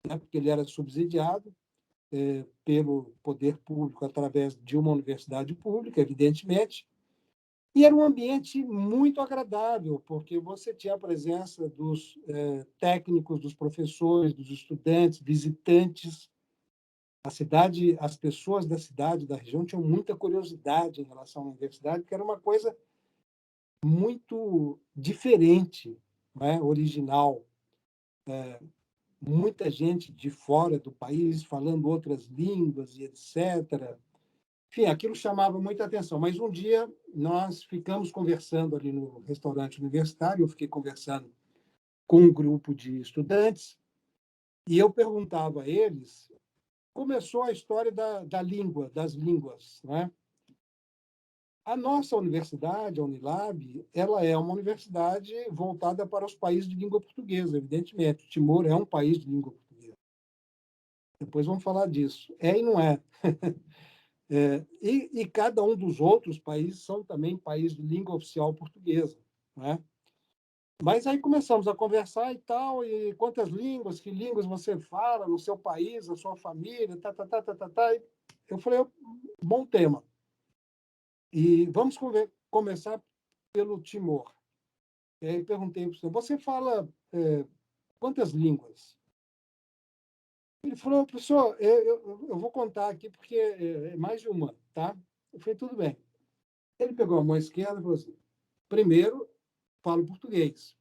né, porque ele era subsidiado pelo poder público através de uma universidade pública, evidentemente. E era um ambiente muito agradável, porque você tinha a presença dos técnicos, dos professores, dos estudantes, visitantes. A cidade, as pessoas da cidade, da região, tinham muita curiosidade em relação à universidade, porque era uma coisa muito diferente, né? Original. Muita gente de fora do país falando outras línguas e etc. Enfim, aquilo chamava muita atenção. Mas um dia nós ficamos conversando ali no restaurante universitário, eu fiquei conversando com um grupo de estudantes, e eu perguntava a eles, começou a história da língua, das línguas, né? A nossa universidade, a Unilab, ela é uma universidade voltada para os países de língua portuguesa, evidentemente. O Timor é um país de língua portuguesa. Depois vamos falar disso. É e não é. E cada um dos outros países são também países de língua oficial portuguesa, né? Mas aí começamos a conversar e tal, e quantas línguas, que línguas você fala no seu país, na sua família, tá. E eu falei, bom tema. E vamos começar pelo Timor. E aí perguntei para o senhor, você fala quantas línguas? Ele falou, professor, eu vou contar aqui porque é mais de uma, tá? Eu falei, tudo bem. Ele pegou a mão esquerda e falou assim, primeiro, falo português,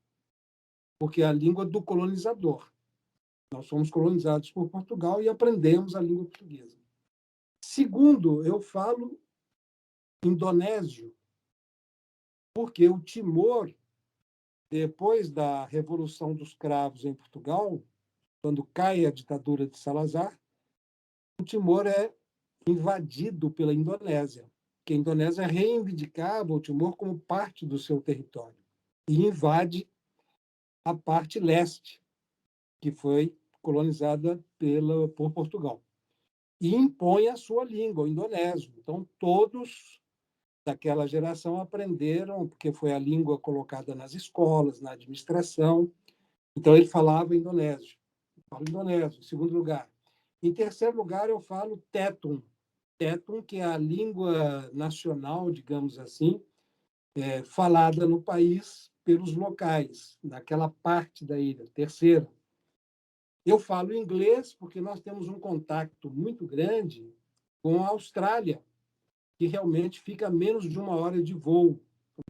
porque é a língua do colonizador. Nós fomos colonizados por Portugal e aprendemos a língua portuguesa. Segundo, eu falo indonésio, porque o Timor, depois da Revolução dos Cravos em Portugal, quando cai a ditadura de Salazar, o Timor é invadido pela Indonésia, que a Indonésia reivindicava o Timor como parte do seu território e invade a parte leste, que foi colonizada por Portugal, e impõe a sua língua, o indonésio. Então, todos daquela geração aprenderam, porque foi a língua colocada nas escolas, na administração. Então, ele falava indonésio. Eu falo indonésio, em segundo lugar. Em terceiro lugar, eu falo Tetum. Tetum, que é a língua nacional, digamos assim, falada no país pelos locais, daquela parte da ilha. Terceiro, eu falo inglês porque nós temos um contato muito grande com a Austrália, que realmente fica a menos de 1 hora de voo. Do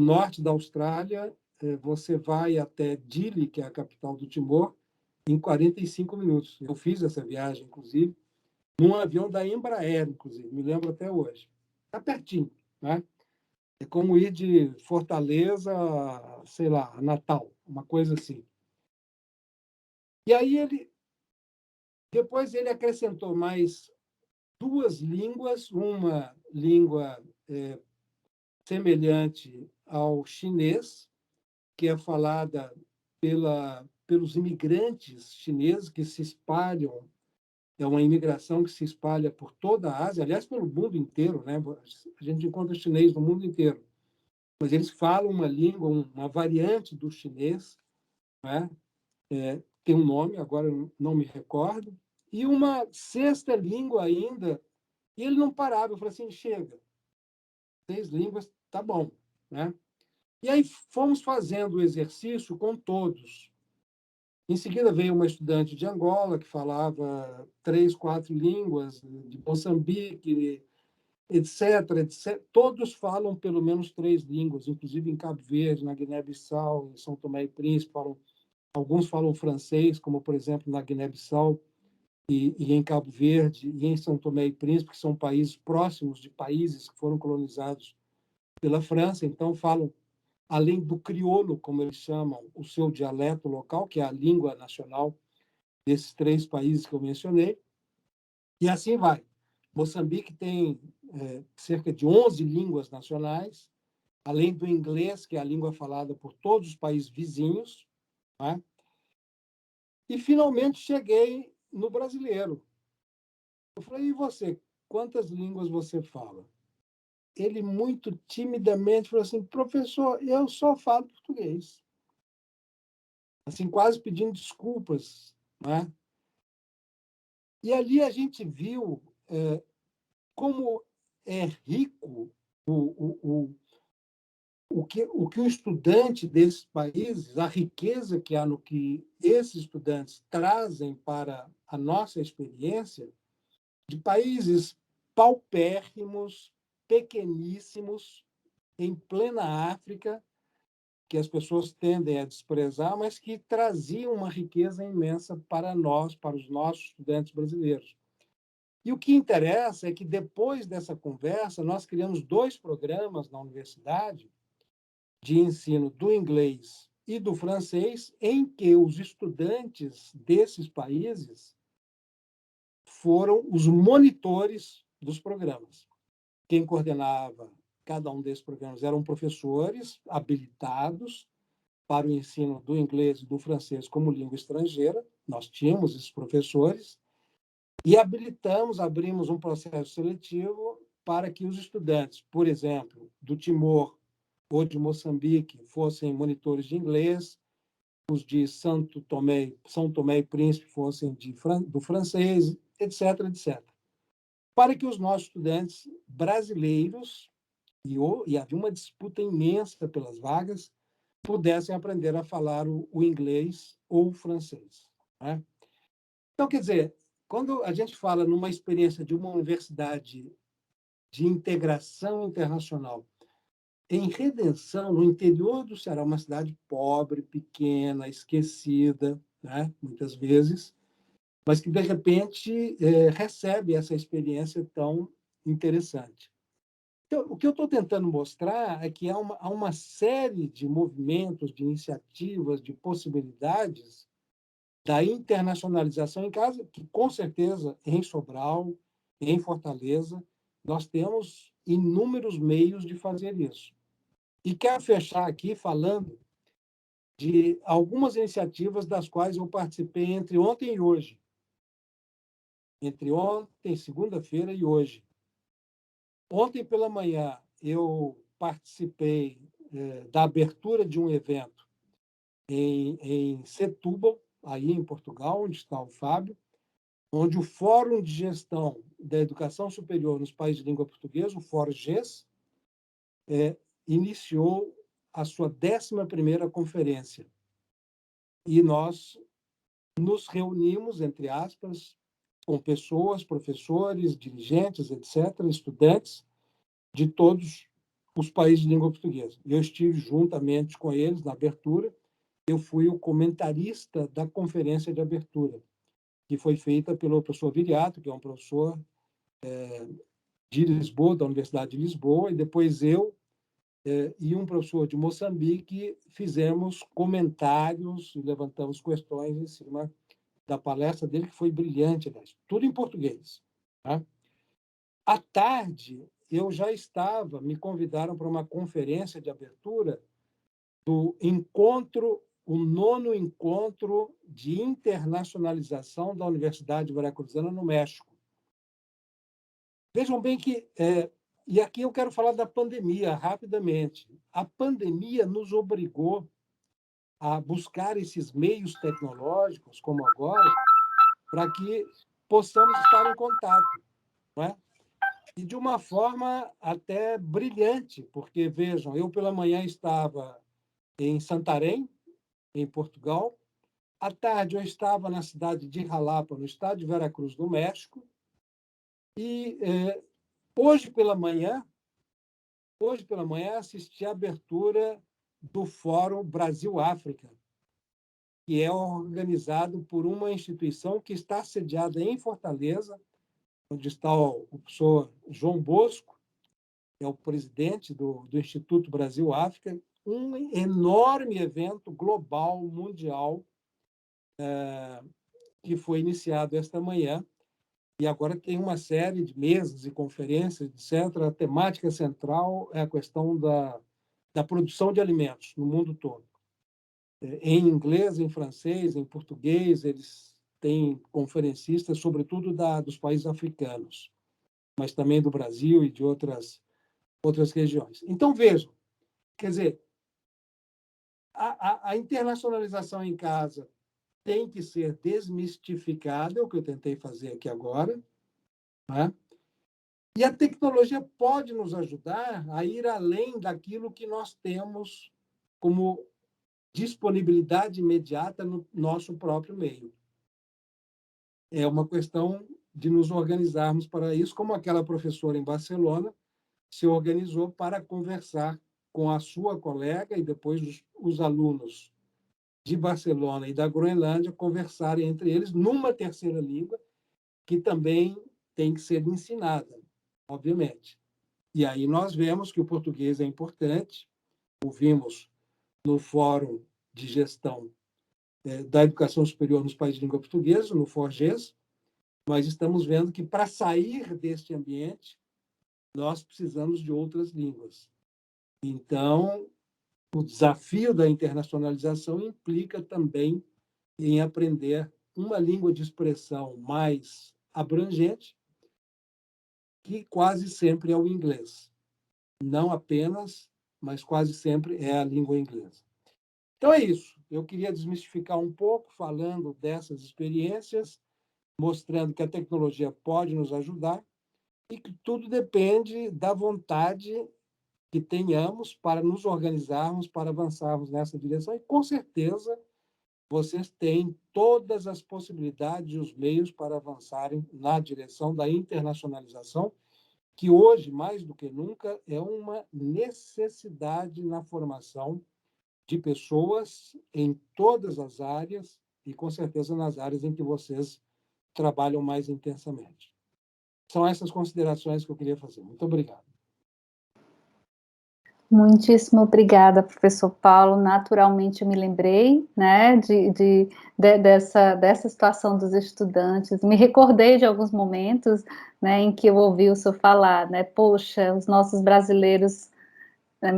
norte da Austrália, você vai até Dili, que é a capital do Timor, em 45 minutos. Eu fiz essa viagem, inclusive, num avião da Embraer, inclusive, me lembro até hoje. Está pertinho, né? É como ir de Fortaleza, sei lá, a Natal, uma coisa assim. E aí depois ele acrescentou mais 2 línguas, uma língua semelhante ao chinês, que é falada pelos imigrantes chineses que se espalham. É uma imigração que se espalha por toda a Ásia, aliás, pelo mundo inteiro, né? A gente encontra chinês no mundo inteiro, mas eles falam uma língua, uma variante do chinês, né? Tem um nome, agora eu não me recordo, e uma sexta língua ainda, e ele não parava, eu falei assim, chega, 6 línguas, tá bom, né? E aí fomos fazendo o exercício com todos. Em seguida veio uma estudante de Angola que falava 3, 4 línguas, de Moçambique, etc, etc. Todos falam pelo menos 3 línguas, inclusive em Cabo Verde, na Guiné-Bissau, em São Tomé e Príncipe, alguns falam francês, como, por exemplo, na Guiné-Bissau e em Cabo Verde e em São Tomé e Príncipe, que são países próximos de países que foram colonizados pela França, então falam, além do crioulo, como eles chamam, o seu dialeto local, que é a língua nacional desses 3 países que eu mencionei, e assim vai. Moçambique tem cerca de 11 línguas nacionais, além do inglês, que é a língua falada por todos os países vizinhos, né? E finalmente cheguei no brasileiro. Eu falei, e você, quantas línguas você fala? Ele muito timidamente falou assim, professor, eu só falo português. Assim, quase pedindo desculpas, né? E ali a gente viu como é rico o que o estudante desses países, a riqueza que há no que esses estudantes trazem para a nossa experiência, de países paupérrimos, pequeníssimos, em plena África, que as pessoas tendem a desprezar, mas que traziam uma riqueza imensa para nós, para os nossos estudantes brasileiros. E o que interessa é que, depois dessa conversa, nós criamos 2 programas na universidade de ensino do inglês e do francês, em que os estudantes desses países foram os monitores dos programas. Quem coordenava cada um desses programas eram professores habilitados para o ensino do inglês e do francês como língua estrangeira. Nós tínhamos esses professores e abrimos um processo seletivo para que os estudantes, por exemplo, do Timor ou de Moçambique, fossem monitores de inglês, os de São Tomé e Príncipe fossem do francês, etc, etc. para que os nossos estudantes brasileiros, e havia uma disputa imensa pelas vagas, pudessem aprender a falar o inglês ou o francês. Né? Então, quer dizer, quando a gente fala numa experiência de uma universidade de integração internacional em Redenção, no interior do Ceará, uma cidade pobre, pequena, esquecida, né, muitas vezes, mas que, de repente, recebe essa experiência tão interessante. Então, o que eu estou tentando mostrar é que há uma série de movimentos, de iniciativas, de possibilidades da internacionalização em casa, que, com certeza, em Sobral, em Fortaleza, nós temos inúmeros meios de fazer isso. E quero fechar aqui falando de algumas iniciativas das quais eu participei entre ontem e hoje. Entre ontem, segunda-feira, e hoje. Ontem pela manhã, eu participei da abertura de um evento em Setúbal, aí em Portugal, onde está o Fábio, onde o Fórum de Gestão da Educação Superior nos Países de Língua Portuguesa, o FORGES, iniciou a sua 11ª conferência. E nós nos reunimos, entre aspas, com pessoas, professores, dirigentes, etc., estudantes de todos os países de língua portuguesa. Eu estive juntamente com eles na abertura. Eu fui o comentarista da conferência de abertura, que foi feita pelo professor Viriato, que é um professor de Lisboa, da Universidade de Lisboa, e depois eu e um professor de Moçambique fizemos comentários e levantamos questões em cima da palestra dele, que foi brilhante, aliás, tudo em português. Tá? À tarde, eu já estava, me convidaram para uma conferência de abertura do encontro, o 9º encontro de internacionalização da Universidade Veracruzana no México. Vejam bem que, e aqui eu quero falar da pandemia rapidamente. A pandemia nos obrigou a buscar esses meios tecnológicos, como agora, para que possamos estar em contato, não é? E de uma forma até brilhante, porque, vejam, eu pela manhã estava em Santarém, em Portugal, à tarde eu estava na cidade de Jalapa, no estado de Veracruz, no México, e hoje pela manhã assisti a abertura do Fórum Brasil-África, que é organizado por uma instituição que está sediada em Fortaleza, onde está o professor João Bosco, que é o presidente do Instituto Brasil-África, um enorme evento global, mundial, que foi iniciado esta manhã, e agora tem uma série de mesas e conferências, etc. A temática central é a questão da produção de alimentos no mundo todo. Em inglês, em francês, em português, eles têm conferencistas, sobretudo dos países africanos, mas também do Brasil e de outras regiões. Então, vejam, quer dizer, a internacionalização em casa tem que ser desmistificada, é o que eu tentei fazer aqui agora, né? E a tecnologia pode nos ajudar a ir além daquilo que nós temos como disponibilidade imediata no nosso próprio meio. É uma questão de nos organizarmos para isso, como aquela professora em Barcelona se organizou para conversar com a sua colega e depois os alunos de Barcelona e da Groenlândia conversarem entre eles numa terceira língua que também tem que ser ensinada, obviamente. E aí nós vemos que o português é importante, ouvimos no Fórum de Gestão da Educação Superior nos Países de Língua Portuguesa, no FORGES, mas estamos vendo que para sair deste ambiente, nós precisamos de outras línguas. Então, o desafio da internacionalização implica também em aprender uma língua de expressão mais abrangente, que quase sempre é o inglês. Não apenas, mas quase sempre é a língua inglesa. Então é isso. Eu queria desmistificar um pouco, falando dessas experiências, mostrando que a tecnologia pode nos ajudar e que tudo depende da vontade que tenhamos para nos organizarmos, para avançarmos nessa direção. E, com certeza, vocês têm todas as possibilidades e os meios para avançarem na direção da internacionalização, que hoje, mais do que nunca, é uma necessidade na formação de pessoas em todas as áreas e, com certeza, nas áreas em que vocês trabalham mais intensamente. São essas considerações que eu queria fazer. Muito obrigado. Muitíssimo obrigada, professor Paulo. Naturalmente, eu me lembrei, né, dessa situação dos estudantes. Me recordei de alguns momentos, né, em que eu ouvi o senhor falar, né, poxa, os nossos brasileiros, né,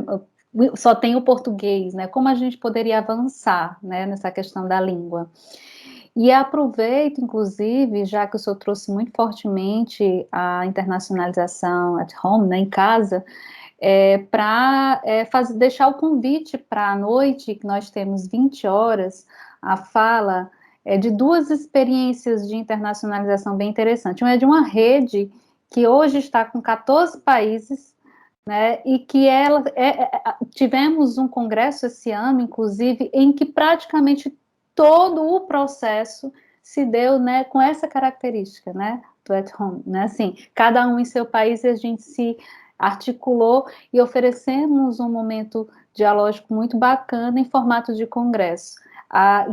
só tem o português, né, como a gente poderia avançar, né, nessa questão da língua. E aproveito, inclusive, já que o senhor trouxe muito fortemente a internacionalização at home, né, em casa, para deixar o convite para a noite, que nós temos 20 horas, a fala de duas experiências de internacionalização bem interessantes. Uma é de uma rede que hoje está com 14 países, né, e que tivemos um congresso esse ano, inclusive, em que praticamente todo o processo se deu, né, com essa característica, né, do at home, né, assim, cada um em seu país, e a gente se articulou e oferecemos um momento dialógico muito bacana em formato de congresso.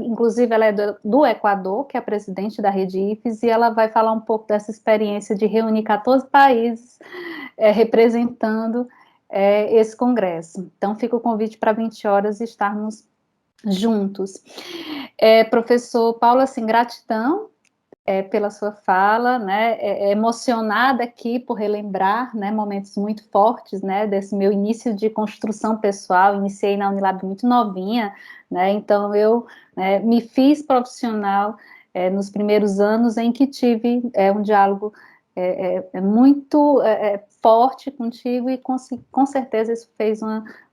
Inclusive, ela é do Equador, que é a presidente da Rede IFES, e ela vai falar um pouco dessa experiência de reunir 14 países representando esse congresso. Então, fica o convite para 20 horas estarmos juntos. Professor Paulo, assim, gratidão pela sua fala, né, emocionada aqui por relembrar, né, momentos muito fortes, né, desse meu início de construção pessoal. Iniciei na Unilab muito novinha, né, então eu me fiz profissional nos primeiros anos em que tive um diálogo muito forte contigo, e com certeza isso fez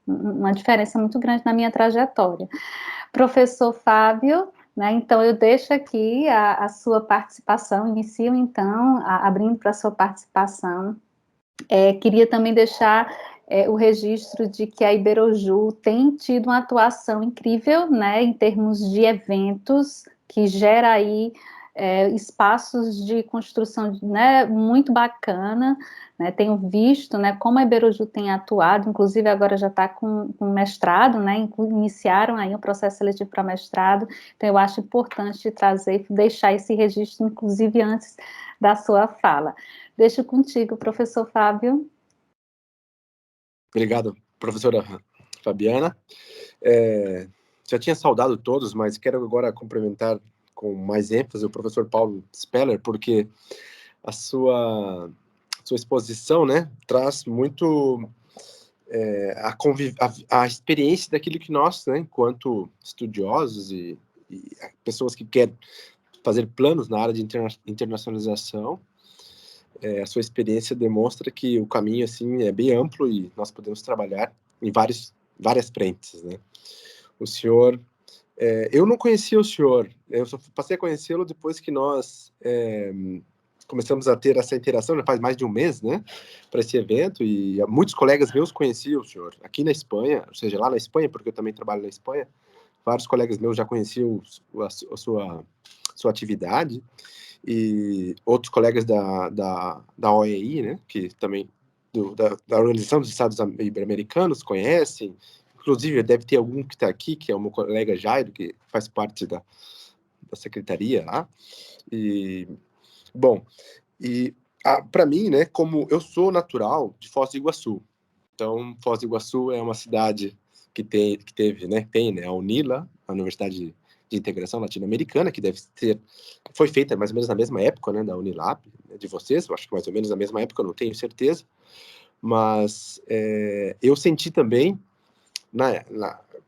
uma diferença muito grande na minha trajetória. Professor Fábio, né, então eu deixo aqui a sua participação, inicio então abrindo para a sua participação. Queria também deixar o registro de que a Iberoju tem tido uma atuação incrível, né, em termos de eventos, que gera aí espaços de construção, né, muito bacana, né, tenho visto, né, como a Iberoju tem atuado, inclusive agora já está com mestrado, né, iniciaram aí um processo seletivo para mestrado, então eu acho importante trazer, deixar esse registro, inclusive antes da sua fala. Deixo contigo, professor Fábio. Obrigado, professora Fabiana. Já tinha saudado todos, mas quero agora cumprimentar com mais ênfase o professor Paulo Speller, porque a sua exposição, né, traz muito a experiência daquilo que nós, né, enquanto estudiosos e pessoas que querem fazer planos na área de internacionalização, a sua experiência demonstra que o caminho assim é bem amplo e nós podemos trabalhar em várias frentes, né? O senhor, eu não conhecia o senhor, eu só passei a conhecê-lo depois que nós começamos a ter essa interação, já faz mais de um mês, né, para esse evento, e muitos colegas meus conheciam o senhor aqui na Espanha, ou seja, lá na Espanha, porque eu também trabalho na Espanha, vários colegas meus já conheciam a sua atividade, e outros colegas da OEI, né, que também da Organização dos Estados Ibero-Americanos conhecem, inclusive deve ter algum que está aqui, que é o meu colega Jairo, que faz parte da secretaria lá, e, bom, e para mim, né, como eu sou natural de Foz do Iguaçu, então Foz do Iguaçu é uma cidade que teve, né, a UNILA, a Universidade de Integração Latino-Americana, que foi feita mais ou menos na mesma época, né, da Unilab, né, de vocês, eu acho que mais ou menos na mesma época, eu não tenho certeza, mas eu senti também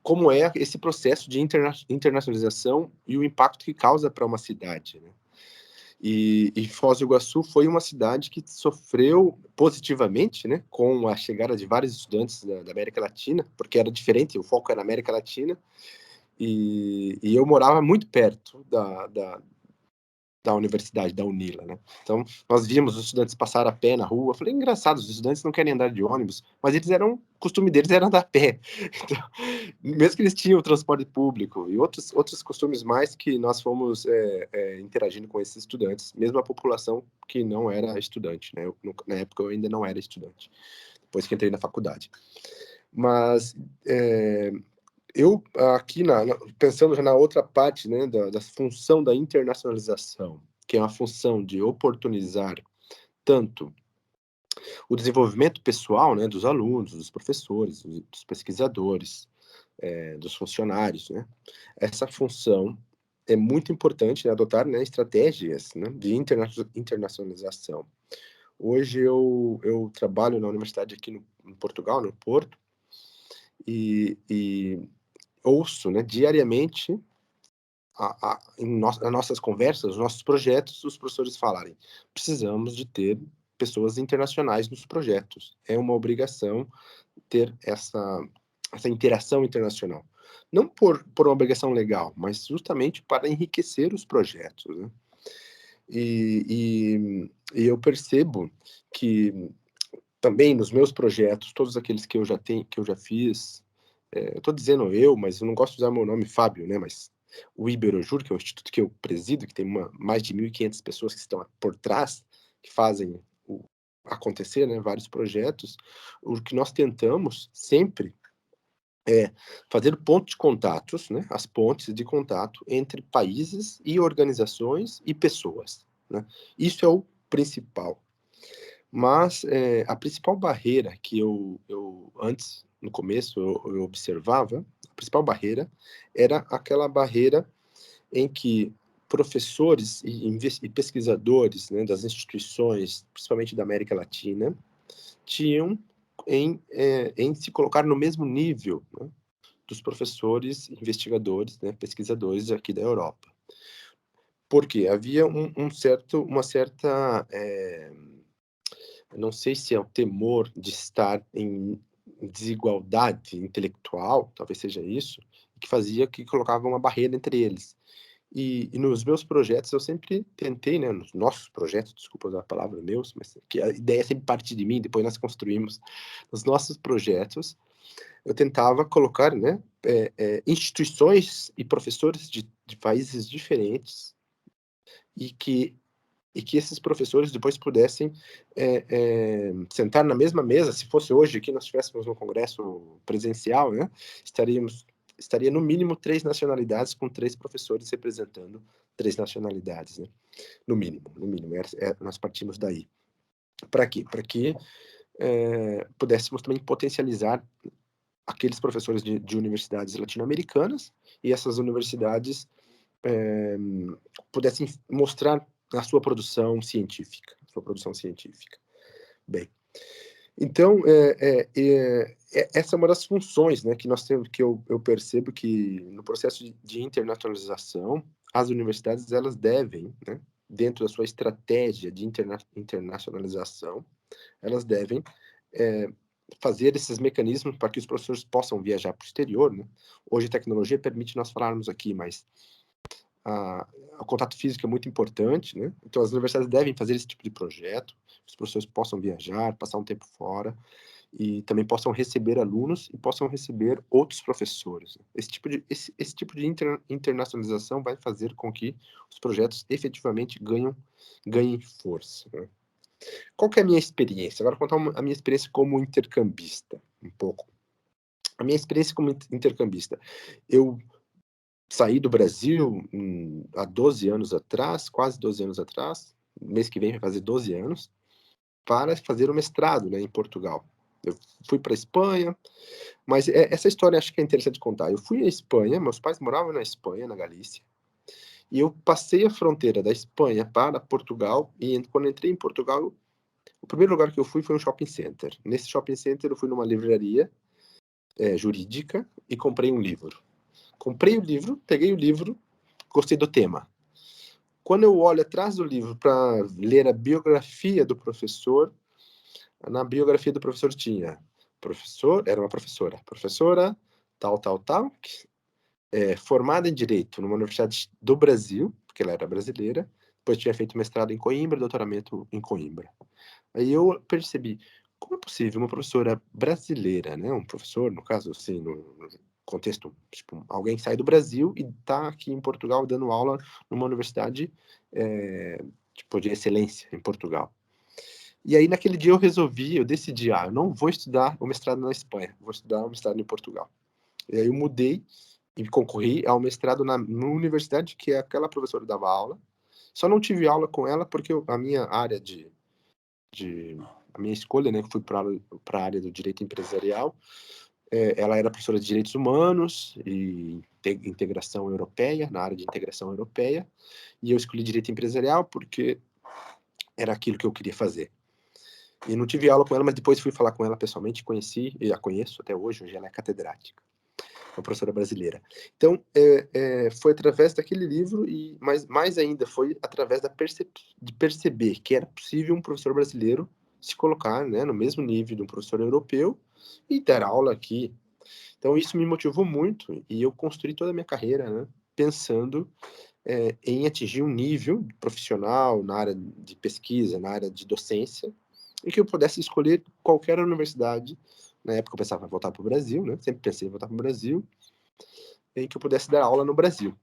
como é esse processo de internacionalização e o impacto que causa para uma cidade, né? E Foz do Iguaçu foi uma cidade que sofreu positivamente, né, com a chegada de vários estudantes da América Latina, porque era diferente, o foco era na América Latina, e eu morava muito perto da universidade, da UNILA, né? Então, nós víamos os estudantes passar a pé na rua. Eu falei, engraçado, os estudantes não querem andar de ônibus, mas o costume deles era andar a pé. Então, mesmo que eles tinham o transporte público e outros costumes mais que nós fomos interagindo com esses estudantes, mesmo a população que não era estudante, né? Na época eu ainda não era estudante, depois que entrei na faculdade. Mas eu, aqui, pensando já na outra parte, né, da função da internacionalização, que é uma função de oportunizar tanto o desenvolvimento pessoal, né, dos alunos, dos professores, dos pesquisadores, dos funcionários, né, essa função é muito importante, né, adotar, né, estratégias, né, de internacionalização. Hoje eu trabalho na universidade aqui em Portugal, no Porto, e ouço, né, diariamente, nas nossas conversas, nos nossos projetos, os professores falarem: precisamos de ter pessoas internacionais nos projetos. É uma obrigação ter essa interação internacional. Não por uma obrigação legal, mas justamente para enriquecer os projetos, né? E eu percebo que também nos meus projetos, todos aqueles que eu já fiz, eu estou dizendo mas eu não gosto de usar meu nome Fábio, né? Mas o Iberojur, que é o instituto que eu presido, que tem mais de 1.500 pessoas que estão por trás, que fazem acontecer, né, vários projetos, o que nós tentamos sempre é fazer pontos de contatos, né, as pontes de contato entre países e organizações e pessoas, né? Isso é o principal. Mas a principal barreira que eu antes, no começo, eu observava, a principal barreira era aquela barreira em que professores e pesquisadores, né, das instituições, principalmente da América Latina, tinham em se colocar no mesmo nível, né, dos professores, investigadores, né, pesquisadores aqui da Europa. Porque havia uma certa, não sei se é o temor de estar em desigualdade intelectual, talvez seja isso, que colocava uma barreira entre eles. E nos meus projetos eu sempre tentei, né, nos nossos projetos, desculpa usar a palavra meus, mas que a ideia sempre parte de mim, depois nós construímos. Nos nossos projetos, eu tentava colocar, né, instituições e professores de países diferentes e que esses professores depois pudessem sentar na mesma mesa. Se fosse hoje aqui nós estivéssemos no congresso presencial, né, estaria no mínimo 3 nacionalidades, com 3 professores representando 3 nacionalidades, né? No mínimo, nós partimos daí. Para quê? Para que pudéssemos também potencializar aqueles professores de universidades latino-americanas, e essas universidades pudessem mostrar a sua produção científica. Bem, então, essa é uma das funções, né, que nós temos, que eu percebo que no processo de internacionalização, as universidades, elas devem, né, dentro da sua estratégia de internacionalização, elas devem fazer esses mecanismos para que os professores possam viajar para o exterior, né? Hoje a tecnologia permite nós falarmos aqui, mas o contato físico é muito importante, né? Então as universidades devem fazer esse tipo de projeto, os professores possam viajar, passar um tempo fora, e também possam receber alunos e possam receber outros professores. Esse tipo de internacionalização vai fazer com que os projetos efetivamente ganhem força, né? Qual que é a minha experiência? Agora vou contar a minha experiência como intercambista, um pouco. A minha experiência como intercambista. Eu saí do Brasil há 12 anos atrás, quase 12 anos atrás, mês que vem vai fazer 12 anos, para fazer o mestrado, né, em Portugal. Eu fui para a Espanha, mas essa história acho que é interessante contar. Eu fui à Espanha, meus pais moravam na Espanha, na Galícia, e eu passei a fronteira da Espanha para Portugal, e quando entrei em Portugal, o primeiro lugar que eu fui foi um shopping center. Nesse shopping center eu fui numa livraria jurídica e comprei um livro. Comprei o livro, peguei o livro, gostei do tema. Quando eu olho atrás do livro para ler a biografia do professor, na biografia do professor tinha era uma professora tal, formada em Direito numa universidade do Brasil, porque ela era brasileira, depois tinha feito mestrado em Coimbra, doutoramento em Coimbra. Aí eu percebi, como é possível uma professora brasileira, né, um professor, no caso, assim, no contexto, tipo, alguém que sai do Brasil e está aqui em Portugal dando aula numa universidade tipo, de excelência em Portugal. E aí, naquele dia, eu decidi, eu não vou estudar o mestrado na Espanha, vou estudar o mestrado em Portugal. E aí eu mudei e concorri ao mestrado numa universidade que aquela professora dava aula. Só não tive aula com ela porque a minha área a minha escolha, né, que fui para a área do direito empresarial, ela era professora de direitos humanos e integração europeia, na área de integração europeia, e eu escolhi direito empresarial porque era aquilo que eu queria fazer. E não tive aula com ela, mas depois fui falar com ela pessoalmente, conheci, e a conheço até hoje ela é catedrática, uma professora brasileira. Então, foi através daquele livro, mas mais ainda foi através de perceber que era possível um professor brasileiro se colocar, né, no mesmo nível de um professor europeu e dar aula aqui. Então, isso me motivou muito e eu construí toda a minha carreira, né, pensando em atingir um nível profissional na área de pesquisa, na área de docência, e que eu pudesse escolher qualquer universidade. Na época eu pensava em voltar para o Brasil, né? Sempre pensei em voltar para o Brasil, em que eu pudesse dar aula no Brasil,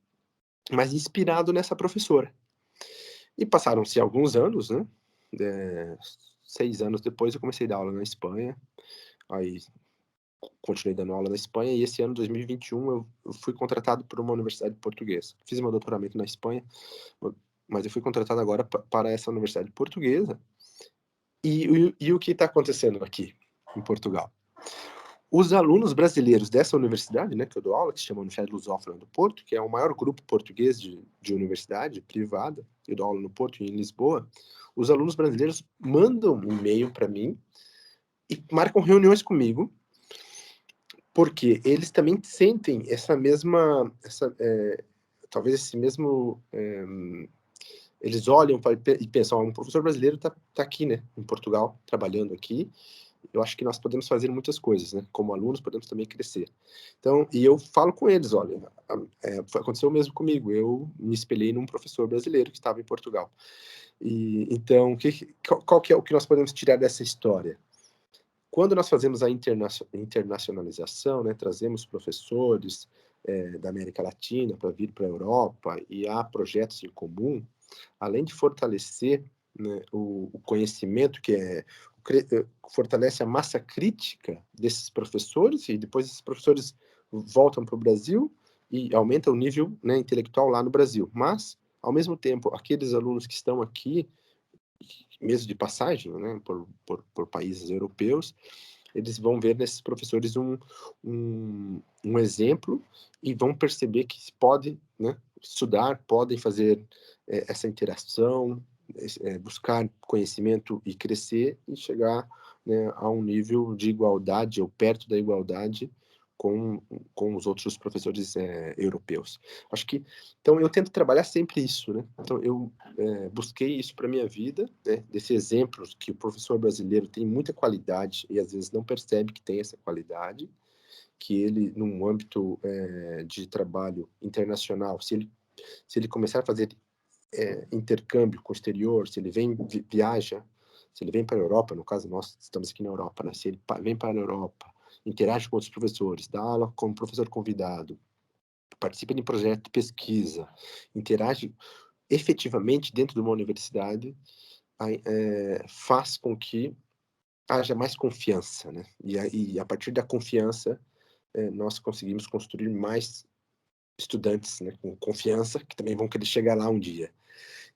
mas inspirado nessa professora. E passaram-se alguns anos, né? 6 anos depois eu comecei a dar aula na Espanha, aí continuei dando aula na Espanha, e esse ano, 2021, eu fui contratado por uma universidade portuguesa. Fiz meu doutoramento na Espanha, mas eu fui contratado agora para essa universidade portuguesa. E o que está acontecendo aqui em Portugal? Os alunos brasileiros dessa universidade, né, que eu dou aula, que se chama Universidade Lusófona do Porto, que é o maior grupo português de universidade privada, eu dou aula no Porto e em Lisboa, os alunos brasileiros mandam um e-mail para mim e marcam reuniões comigo, porque eles também sentem essa mesma, talvez esse mesmo, eles olham e pensam, um professor brasileiro está aqui, né, em Portugal, trabalhando aqui. Eu acho que nós podemos fazer muitas coisas, né? Como alunos, podemos também crescer. Então, e eu falo com eles, olha, aconteceu o mesmo comigo. Eu me espelhei num professor brasileiro que estava em Portugal. E então, qual que é o que nós podemos tirar dessa história? Quando nós fazemos a internacionalização, né, trazemos professores da América Latina para vir para a Europa e há projetos em comum, além de fortalecer, né, o conhecimento fortalece a massa crítica desses professores, e depois esses professores voltam para o Brasil e aumenta o nível, né, intelectual lá no Brasil. Mas, ao mesmo tempo, aqueles alunos que estão aqui, mesmo de passagem, né, por países europeus, eles vão ver nesses professores um exemplo e vão perceber que se pode, né, estudar, podem fazer essa interação, buscar conhecimento e crescer e chegar, né, a um nível de igualdade ou perto da igualdade com os outros professores europeus. Acho que, então, eu tento trabalhar sempre isso, né? Então, eu busquei isso para minha vida, né? Desse exemplo que o professor brasileiro tem muita qualidade e às vezes não percebe que tem essa qualidade, que ele, num âmbito de trabalho internacional, se ele começar a fazer intercâmbio com o exterior, se ele viaja, se ele vem para a Europa, no caso nós estamos aqui na Europa, né? Se ele vem para a Europa, interage com outros professores, dá aula como professor convidado, participa de projeto de pesquisa, interage efetivamente dentro de uma universidade, faz com que haja mais confiança, né? E a partir da confiança, nós conseguimos construir mais estudantes, né, com confiança, que também vão querer chegar lá um dia.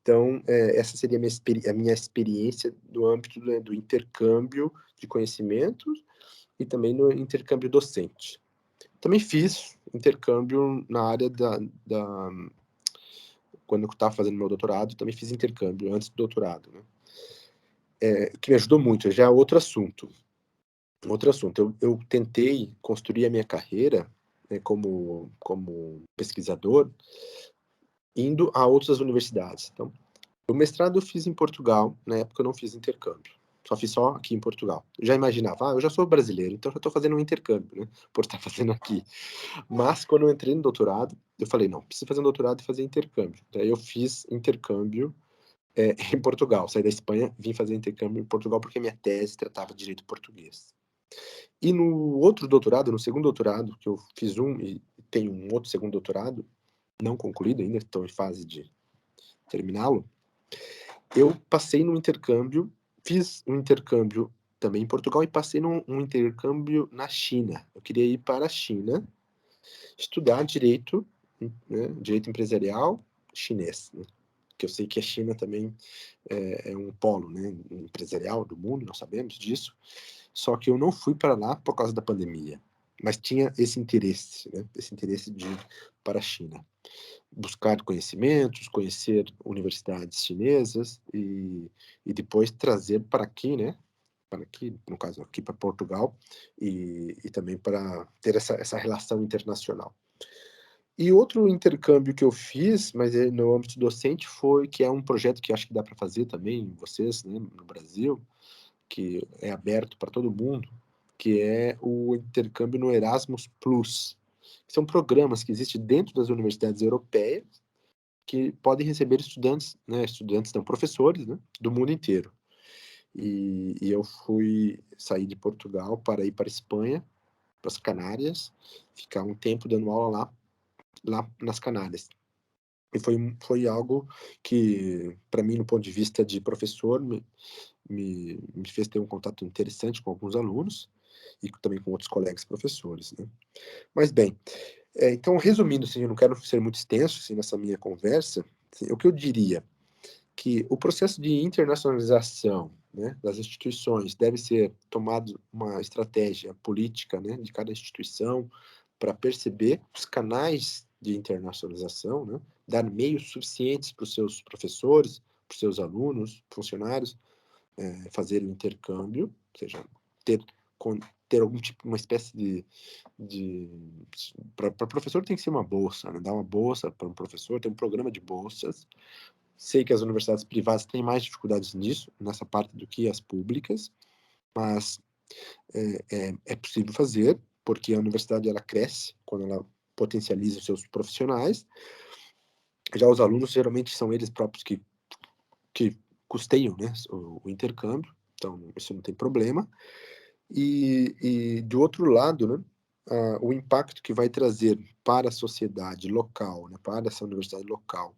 Então, essa seria a minha experiência no âmbito do intercâmbio de conhecimentos e também no intercâmbio docente. Também fiz intercâmbio na área quando eu estava fazendo meu doutorado, também fiz intercâmbio antes do doutorado, né? Que me ajudou muito, já é outro assunto. Eu tentei construir a minha carreira, né, como pesquisador, indo a outras universidades. Então, o mestrado eu fiz em Portugal, na época eu não fiz intercâmbio. Só fiz aqui em Portugal. Eu já imaginava, eu já sou brasileiro, então eu estou fazendo um intercâmbio, né, por estar fazendo aqui. Mas quando eu entrei no doutorado, eu falei, não, preciso fazer um doutorado e fazer intercâmbio. Daí eu fiz intercâmbio em Portugal. Saí da Espanha, vim fazer intercâmbio em Portugal porque minha tese tratava direito português. E no outro doutorado, no segundo doutorado, que eu fiz e tenho um outro segundo doutorado, não concluído ainda, estou em fase de terminá-lo, eu passei no intercâmbio, fiz um intercâmbio também em Portugal e passei num intercâmbio na China. Eu queria ir para a China estudar direito, né, direito empresarial chinês, né? Que eu sei que a China também é um polo, né, empresarial do mundo, nós sabemos disso. Só que eu não fui para lá por causa da pandemia, mas tinha esse interesse, né, esse interesse de ir para a China, buscar conhecimentos, conhecer universidades chinesas e depois trazer para aqui, né, para aqui, no caso aqui para Portugal, e também para ter essa relação internacional. E outro intercâmbio que eu fiz, mas no âmbito docente, que é um projeto que acho que dá para fazer também, vocês, né, no Brasil, que é aberto para todo mundo, que é o intercâmbio no Erasmus Plus. São programas que existem dentro das universidades europeias que podem receber estudantes, né, não, professores, né, do mundo inteiro. E eu sair de Portugal para ir para a Espanha, para as Canárias, ficar um tempo dando aula lá nas Canárias. E foi algo que, para mim, no ponto de vista de professor, me fez ter um contato interessante com alguns alunos e também com outros colegas professores, né? Mas, bem, então, resumindo, assim, eu não quero ser muito extenso assim, nessa minha conversa, assim, o que eu diria que o processo de internacionalização, né, das instituições deve ser tomado uma estratégia política, né, de cada instituição para perceber os canais de internacionalização, né, dar meios suficientes para os seus professores, para os seus alunos, funcionários, fazer o intercâmbio, ou seja, ter algum tipo, uma espécie de para professor tem que ser uma bolsa, né, dar uma bolsa para um professor, tem um programa de bolsas. Sei que as universidades privadas têm mais dificuldades nisso, nessa parte, do que as públicas, mas é possível fazer, porque a universidade ela cresce quando ela potencializa os seus profissionais. Já os alunos, geralmente, são eles próprios que custeiam, né, o intercâmbio, então isso não tem problema. E do outro lado, né, o impacto que vai trazer para a sociedade local, né, para essa universidade local,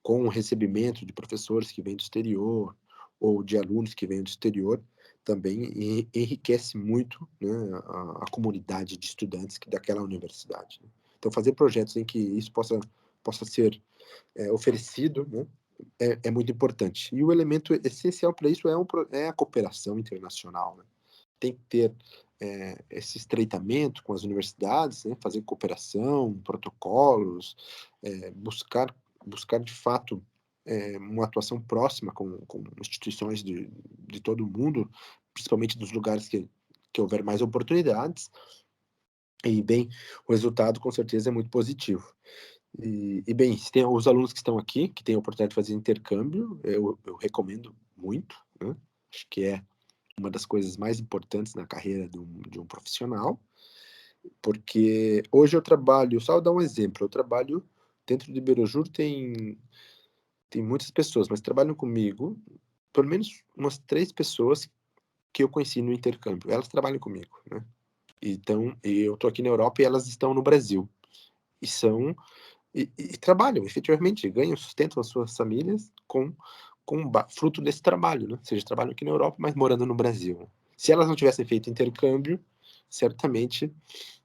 com o recebimento de professores que vêm do exterior ou de alunos que vêm do exterior, também enriquece muito, né, a comunidade de estudantes daquela universidade, né? Então, fazer projetos em que isso possa ser oferecido, né, é muito importante. E o elemento essencial para isso é a cooperação internacional, né? Tem que ter esse estreitamento com as universidades, né, fazer cooperação, protocolos, buscar de fato uma atuação próxima com instituições de todo o mundo, principalmente dos lugares que houver mais oportunidades, e bem, o resultado com certeza é muito positivo. E bem, se tem os alunos que estão aqui, que têm a oportunidade de fazer intercâmbio, eu recomendo muito, né? Acho que é uma das coisas mais importantes na carreira de um profissional, porque hoje eu trabalho, só dar um exemplo, eu trabalho dentro de Birojur, tem muitas pessoas, mas trabalham comigo, pelo menos umas 3 pessoas que eu conheci no intercâmbio, elas trabalham comigo, né? Então, eu estou aqui na Europa e elas estão no Brasil, e são e trabalham, efetivamente, ganham, sustentam as suas famílias com fruto desse trabalho, né? Ou seja, trabalham aqui na Europa, mas morando no Brasil. Se elas não tivessem feito intercâmbio, certamente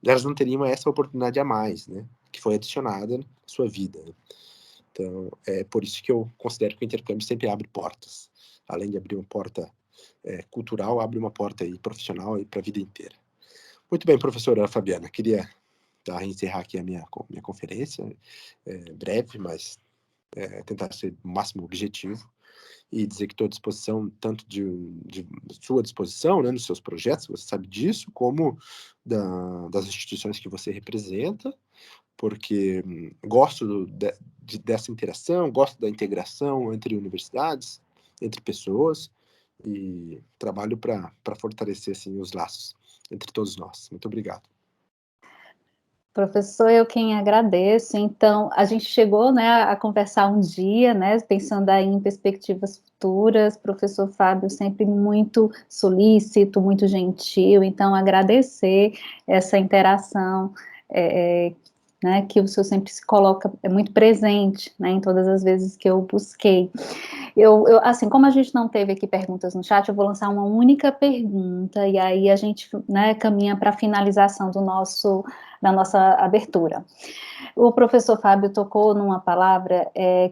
elas não teriam essa oportunidade a mais, né? Que foi adicionada na sua vida, né? Então, é por isso que eu considero que o intercâmbio sempre abre portas. Além de abrir uma porta cultural, abre uma porta aí profissional para a vida inteira. Muito bem, professora Fabiana, queria encerrar aqui a minha conferência, breve, mas tentar ser o máximo objetivo, e dizer que estou à disposição, tanto de sua disposição, né, nos seus projetos, você sabe disso, como das instituições que você representa, porque gosto dessa interação, gosto da integração entre universidades, entre pessoas, e trabalho para fortalecer assim, os laços entre todos nós. Muito obrigado. Professor, eu quem agradeço. Então, a gente chegou, né, a conversar um dia, né, pensando aí em perspectivas futuras. Professor Fábio sempre muito solícito, muito gentil. Então, agradecer essa interação, né, que o senhor sempre se coloca muito presente, né, em todas as vezes que eu busquei. Assim, como a gente não teve aqui perguntas no chat, eu vou lançar uma única pergunta, e aí a gente, né, caminha para a finalização da nossa abertura. O professor Fábio tocou numa palavra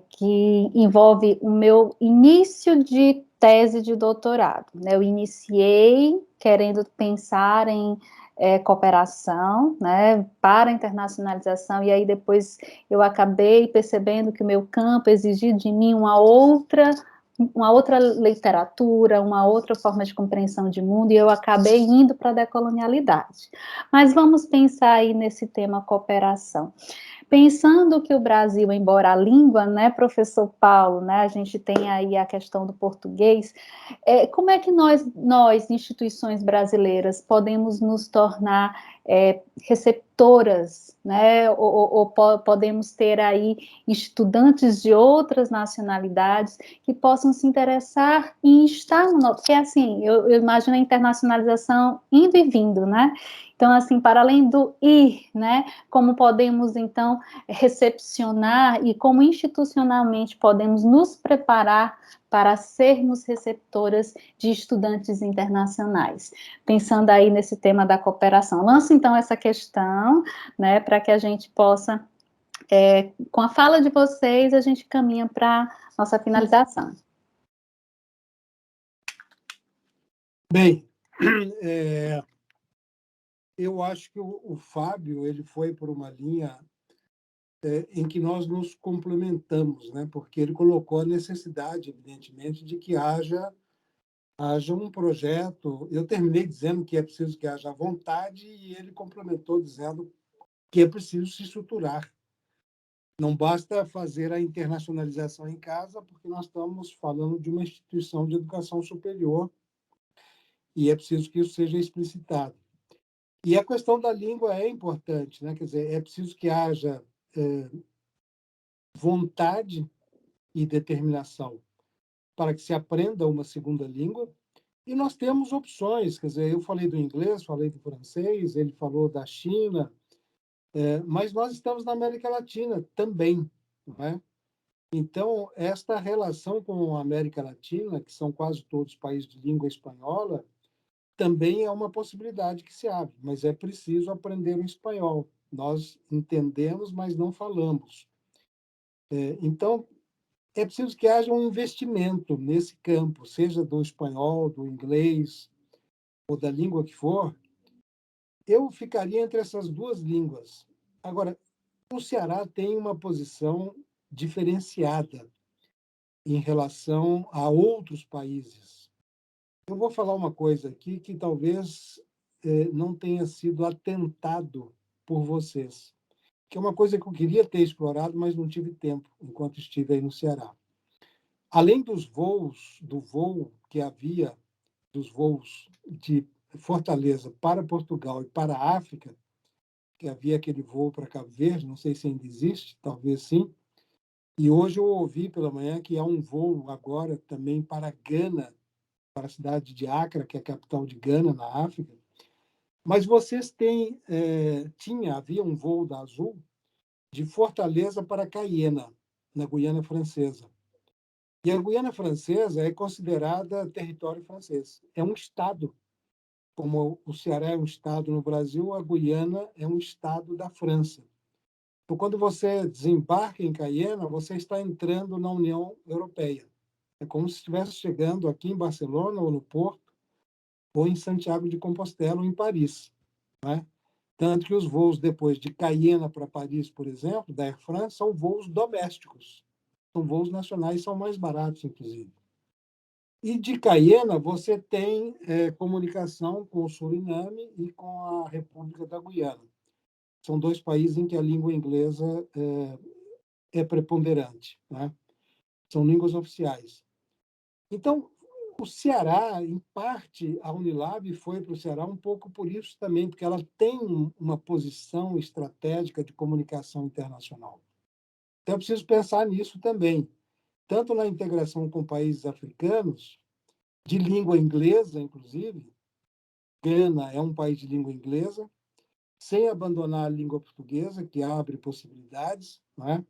que envolve o meu início de tese de doutorado, né? Eu iniciei querendo pensar em cooperação, né, para a internacionalização, e aí depois eu acabei percebendo que o meu campo exigia de mim uma outra literatura, uma outra forma de compreensão de mundo, e eu acabei indo para a decolonialidade. Mas vamos pensar aí nesse tema cooperação. Pensando que o Brasil, embora a língua, né, professor Paulo, né, a gente tem aí a questão do português, como é que nós, instituições brasileiras, podemos nos tornar receptoras, né, ou podemos ter aí estudantes de outras nacionalidades que possam se interessar em estar no nosso, porque assim, eu imagino a internacionalização indo e vindo, né, então assim, para além do ir, né, como podemos então recepcionar e como institucionalmente podemos nos preparar para sermos receptoras de estudantes internacionais. Pensando aí nesse tema da cooperação. Lanço então essa questão, né, para que a gente possa, com a fala de vocês, a gente caminha para nossa finalização. Bem, eu acho que o Fábio ele foi por uma linha em que nós nos complementamos, né? Porque ele colocou a necessidade, evidentemente, de que haja um projeto. Eu terminei dizendo que é preciso que haja vontade e ele complementou dizendo que é preciso se estruturar. Não basta fazer a internacionalização em casa, porque nós estamos falando de uma instituição de educação superior e é preciso que isso seja explicitado. E a questão da língua é importante, né? Quer dizer, é preciso que haja vontade e determinação para que se aprenda uma segunda língua. E nós temos opções, quer dizer, eu falei do inglês, falei do francês, ele falou da China, mas nós estamos na América Latina também, não é? Então, esta relação com a América Latina, que são quase todos países de língua espanhola, também é uma possibilidade que se abre, mas é preciso aprender o espanhol. Nós entendemos, mas não falamos. Então, é preciso que haja um investimento nesse campo, seja do espanhol, do inglês ou da língua que for. Eu ficaria entre essas duas línguas. Agora, o Ceará tem uma posição diferenciada em relação a outros países. Eu vou falar uma coisa aqui que talvez não tenha sido atentado por vocês, que é uma coisa que eu queria ter explorado, mas não tive tempo enquanto estive aí no Ceará. Além dos voos, do voo que havia, dos voos de Fortaleza para Portugal e para a África, que havia aquele voo para Cabo Verde, não sei se ainda existe, talvez sim. E hoje eu ouvi pela manhã que há um voo agora também para Gana, para a cidade de Accra, que é a capital de Gana, na África. Mas vocês têm, havia um voo da Azul de Fortaleza para Cayena, na Guiana Francesa. E a Guiana Francesa é considerada território francês. É um estado. Como o Ceará é um estado no Brasil, a Guiana é um estado da França. Então, quando você desembarca em Cayena, você está entrando na União Europeia. É como se estivesse chegando aqui em Barcelona ou no Porto, ou em Santiago de Compostela ou em Paris, né? Tanto que os voos depois de Cayena para Paris, por exemplo, da Air France, são voos domésticos. São voos nacionais, são mais baratos, inclusive. E de Cayena, você tem comunicação com o Suriname e com a República da Guiana. São dois países em que a língua inglesa é preponderante, né? São línguas oficiais. Então, O Ceará, em parte, a Unilab foi para o Ceará um pouco por isso também, porque ela tem uma posição estratégica de comunicação internacional. Então, é preciso pensar nisso também, tanto na integração com países africanos, de língua inglesa, inclusive. Gana é um país de língua inglesa, sem abandonar a língua portuguesa, que abre possibilidades, né?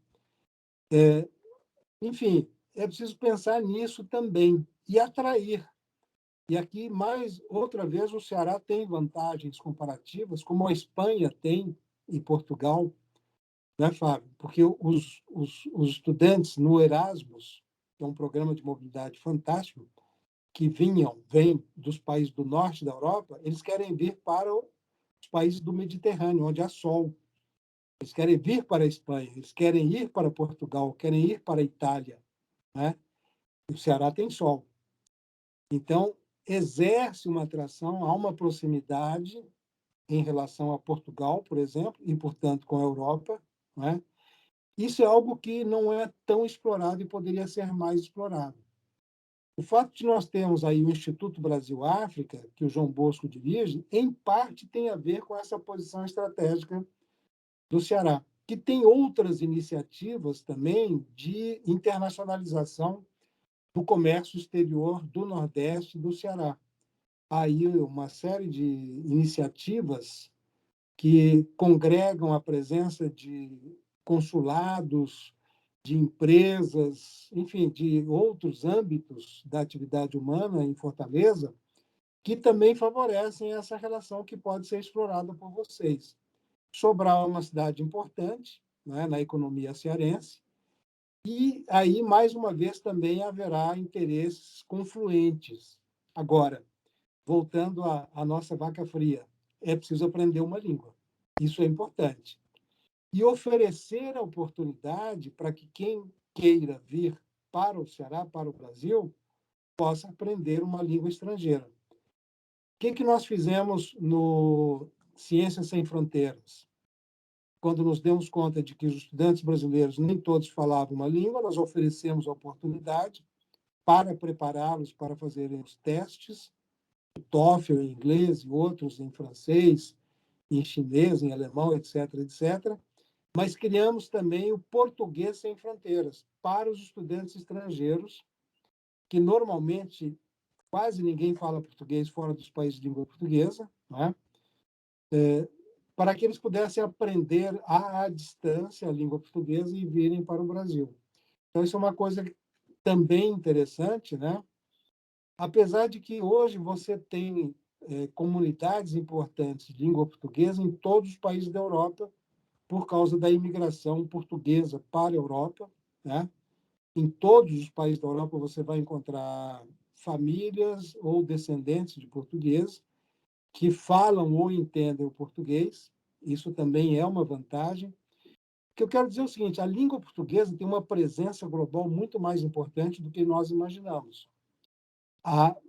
Enfim, é preciso pensar nisso também e atrair. E aqui, mais outra vez, o Ceará tem vantagens comparativas, como a Espanha tem e Portugal, né, Fábio? Porque os estudantes no Erasmus, que é um programa de mobilidade fantástico, que vêm dos países do norte da Europa, eles querem vir para os países do Mediterrâneo, onde há sol. Eles querem vir para a Espanha, eles querem ir para Portugal, querem ir para a Itália, né? E o Ceará tem sol. Então, exerce uma atração, há uma proximidade em relação a Portugal, por exemplo, e, portanto, com a Europa, né? Isso é algo que não é tão explorado e poderia ser mais explorado. O fato de nós termos aí o Instituto Brasil-África, que o João Bosco dirige, em parte tem a ver com essa posição estratégica do Ceará, que tem outras iniciativas também de internacionalização do comércio exterior do Nordeste e do Ceará. Há aí uma série de iniciativas que congregam a presença de consulados, de empresas, enfim, de outros âmbitos da atividade humana em Fortaleza, que também favorecem essa relação que pode ser explorada por vocês. Sobral é uma cidade importante, né, na economia cearense, e aí, mais uma vez, também haverá interesses confluentes. Agora, voltando à nossa vaca fria, é preciso aprender uma língua. Isso é importante. E oferecer a oportunidade para que quem queira vir para o Ceará, para o Brasil, possa aprender uma língua estrangeira. O que nós fizemos no Ciências Sem Fronteiras? Quando nos demos conta de que os estudantes brasileiros nem todos falavam uma língua, nós oferecemos a oportunidade para prepará-los para fazerem os testes, o TOEFL em inglês e outros em francês, em chinês, em alemão, etc., etc. Mas criamos também o Português Sem Fronteiras para os estudantes estrangeiros, que normalmente quase ninguém fala português fora dos países de língua portuguesa, né? Para que eles pudessem aprender à distância a língua portuguesa e virem para o Brasil. Então, isso é uma coisa também interessante, né? Apesar de que hoje você tem comunidades importantes de língua portuguesa em todos os países da Europa, por causa da imigração portuguesa para a Europa, né? Em todos os países da Europa você vai encontrar famílias ou descendentes de portugueses que falam ou entendem o português. Isso também é uma vantagem. O que eu quero dizer é o seguinte: a língua portuguesa tem uma presença global muito mais importante do que nós imaginamos.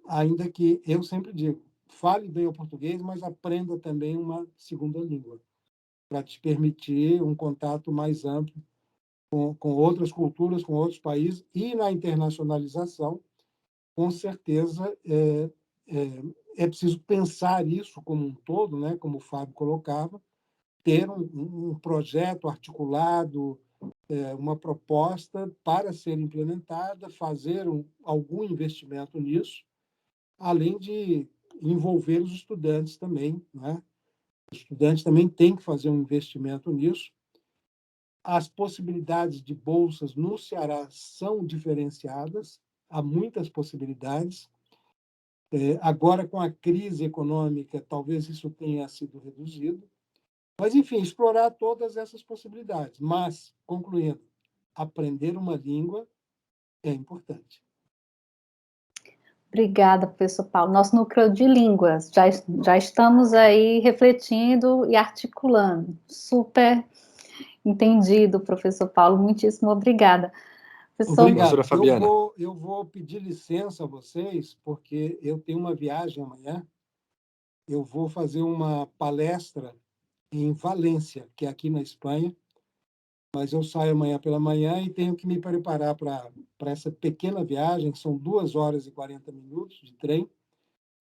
Ainda que eu sempre digo, fale bem o português, mas aprenda também uma segunda língua, para te permitir um contato mais amplo com outras culturas, com outros países, e na internacionalização, com certeza, é preciso pensar isso como um todo, né? Como o Fábio colocava, ter um projeto articulado, uma proposta para ser implementada, fazer algum investimento nisso, além de envolver os estudantes também, né? Os estudantes também têm que fazer um investimento nisso. As possibilidades de bolsas no Ceará são diferenciadas, há muitas possibilidades. Agora, com a crise econômica, talvez isso tenha sido reduzido. Mas, enfim, explorar todas essas possibilidades. Mas, concluindo, aprender uma língua é importante. Obrigada, professor Paulo. Nosso núcleo de línguas, já estamos aí refletindo e articulando. Super entendido, professor Paulo. Muitíssimo obrigada. Obrigado. Professora Fabiana. Eu vou pedir licença a vocês, porque eu tenho uma viagem amanhã. Eu vou fazer uma palestra em Valência, que é aqui na Espanha, mas eu saio amanhã pela manhã e tenho que me preparar para essa pequena viagem, que são 2 horas e 40 minutos de trem,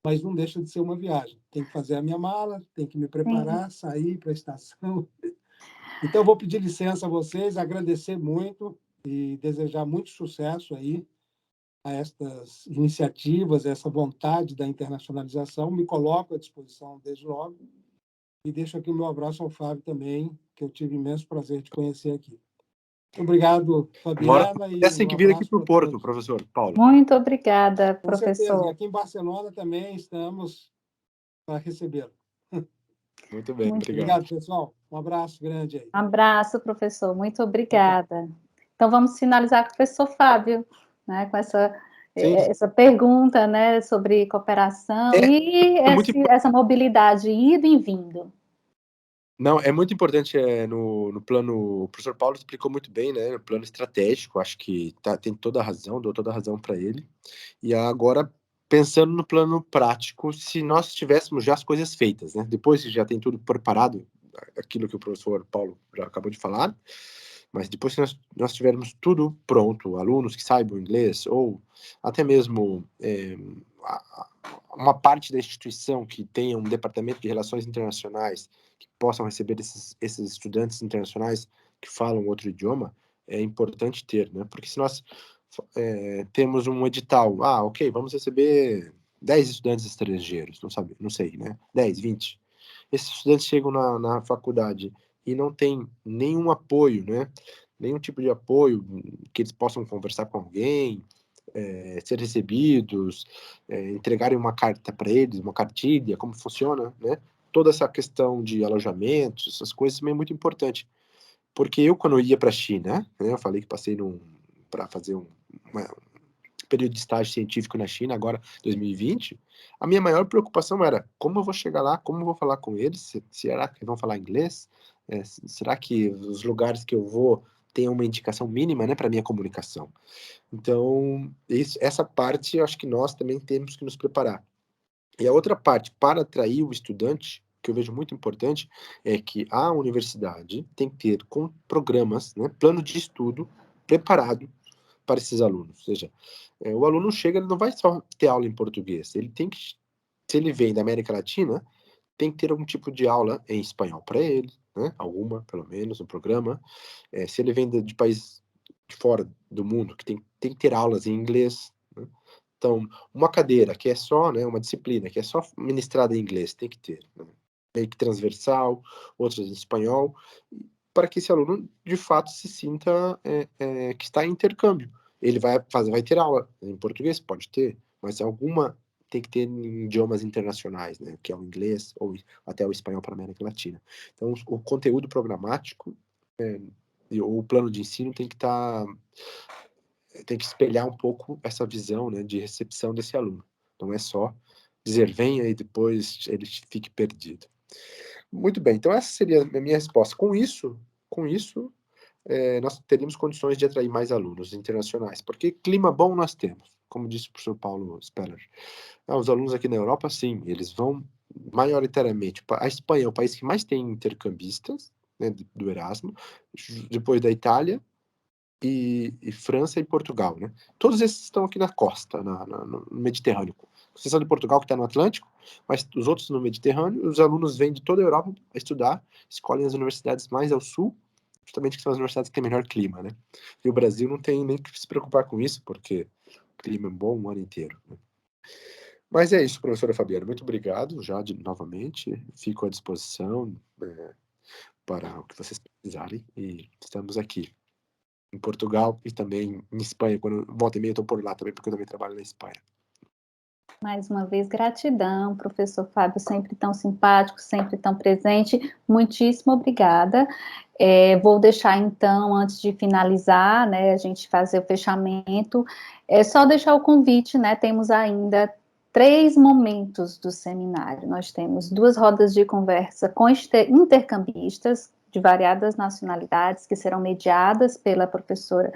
mas não deixa de ser uma viagem. Tem que fazer a minha mala, tem que me preparar, sair para a estação. Então, eu vou pedir licença a vocês, agradecer muito e desejar muito sucesso aí a estas iniciativas, essa vontade da internacionalização. Me coloco à disposição desde logo e deixo aqui o meu abraço ao Fábio também, que eu tive imenso prazer de conhecer aqui. Obrigado, Fabiana, e Essa tem que vir aqui abraço para o para Porto, todos. professor Paulo. Muito obrigada, Com certeza, e professor. aqui em Barcelona também estamos para recebê-lo. Muito bem, Muito obrigado. Obrigado, pessoal. Um abraço grande aí. abraço, professor. Muito obrigada. Então, vamos finalizar com o professor Fábio, né, com essa pergunta, né, sobre cooperação e essa mobilidade ido e vindo. Não, é muito importante no plano, o professor Paulo explicou muito bem, né, no plano estratégico, acho que tem toda a razão, dou toda a razão para ele. E agora, pensando no plano prático, se nós tivéssemos já as coisas feitas, né, depois que já tem tudo preparado, aquilo que o professor Paulo já acabou de falar, mas depois que nós tivermos tudo pronto, alunos que saibam inglês, ou até mesmo uma parte da instituição que tenha um departamento de relações internacionais que possam receber esses estudantes internacionais que falam outro idioma, é importante ter, né? Porque se nós temos um edital, ok, vamos receber 10 estudantes estrangeiros, não sei, né? 10, 20. Esses estudantes chegam na faculdade e não tem nenhum apoio, né? Nenhum tipo de apoio que eles possam conversar com alguém, ser recebidos, entregarem uma carta para eles, uma cartilha, como funciona, né? Toda essa questão de alojamento, essas coisas também é muito importante. Porque eu, quando eu ia para a China, né, eu falei que passei para fazer um período de estágio científico na China, agora 2020, a minha maior preocupação era como eu vou chegar lá, como eu vou falar com eles, será que vão falar inglês? Será que os lugares que eu vou têm uma indicação mínima, né, para minha comunicação? Então, essa parte, eu acho que nós também temos que nos preparar. E a outra parte, para atrair o estudante, que eu vejo muito importante, é que a universidade tem que ter com programas, né, plano de estudo preparado para esses alunos. Ou seja, o aluno chega, ele não vai só ter aula em português, ele tem que, se ele vem da América Latina, tem que ter algum tipo de aula em espanhol para ele, né? Alguma, pelo menos, no programa. Se ele vem de país de fora do mundo, que tem que ter aulas em inglês, né? Então, uma cadeira que é só, né, uma disciplina que é só ministrada em inglês, tem que ter, né? Meio que transversal, outras em espanhol, para que esse aluno, de fato, se sinta que está em intercâmbio. Ele vai ter aula em português? Pode ter, mas alguma tem que ter em idiomas internacionais, né, que é o inglês ou até o espanhol para a América Latina. Então, o conteúdo programático e o plano de ensino tem que espelhar um pouco essa visão, né, de recepção desse aluno. Não é só dizer venha e depois ele fique perdido. Muito bem, então essa seria a minha resposta. Com isso, nós teríamos condições de atrair mais alunos internacionais, porque clima bom nós temos, como disse o professor Paulo Speller. Os alunos aqui na Europa, sim, eles vão maioritariamente. A Espanha é o país que mais tem intercambistas, né, do Erasmo, depois da Itália, e França e Portugal, né? Todos esses estão aqui na costa, no Mediterrâneo. A exceção de Portugal, que está no Atlântico, mas os outros no Mediterrâneo. Os alunos vêm de toda a Europa a estudar, escolhem as universidades mais ao sul, justamente que são as universidades que têm melhor clima, né? E o Brasil não tem nem que se preocupar com isso, porque o clima é bom o ano inteiro, né? Mas é isso, professora Fabiana. Muito obrigado já novamente. Fico à disposição para o que vocês precisarem e estamos aqui em Portugal e também em Espanha. Quando volta e meia eu estou por lá também, porque eu também trabalho na Espanha. Mais uma vez, gratidão, professor Fábio, sempre tão simpático, sempre tão presente. Muitíssimo obrigada. Vou deixar, então, antes de finalizar, né, a gente fazer o fechamento, só deixar o convite, né, temos ainda 3 momentos do seminário. Nós temos 2 rodas de conversa com intercambistas de variadas nacionalidades, que serão mediadas pela professora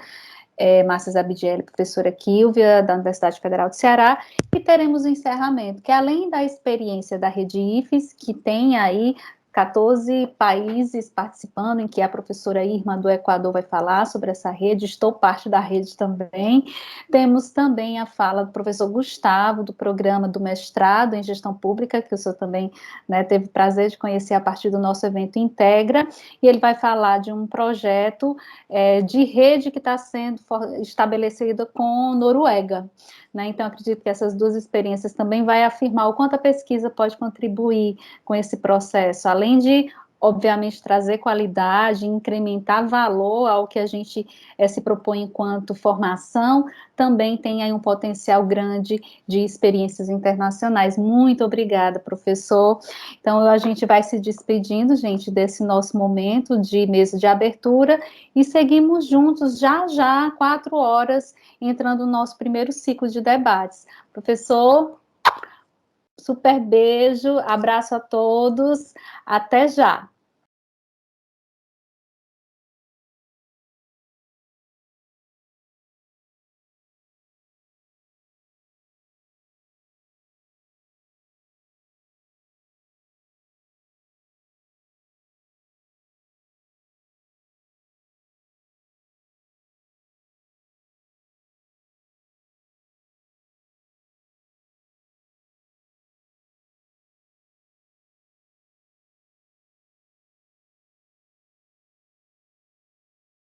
Márcia Zabidielli, professora Quilvia, da Universidade Federal do Ceará, e teremos o encerramento, que além da experiência da Rede IFES, que tem aí 14 países participando, em que a professora Irma do Equador vai falar sobre essa rede, estou parte da rede também. Temos também a fala do professor Gustavo, do programa do mestrado em gestão pública, que o senhor também, né, teve o prazer de conhecer a partir do nosso evento Integra, e ele vai falar de um projeto de rede que está sendo estabelecida com Noruega, né? Então, acredito que essas duas experiências também vai afirmar o quanto a pesquisa pode contribuir com esse processo, além de, obviamente, trazer qualidade, incrementar valor ao que a gente se propõe enquanto formação, também tem aí um potencial grande de experiências internacionais. Muito obrigada, professor. Então, a gente vai se despedindo, gente, desse nosso momento de mesa de abertura e seguimos juntos já, 4 horas, entrando no nosso primeiro ciclo de debates. Professor, super beijo, abraço a todos, até já.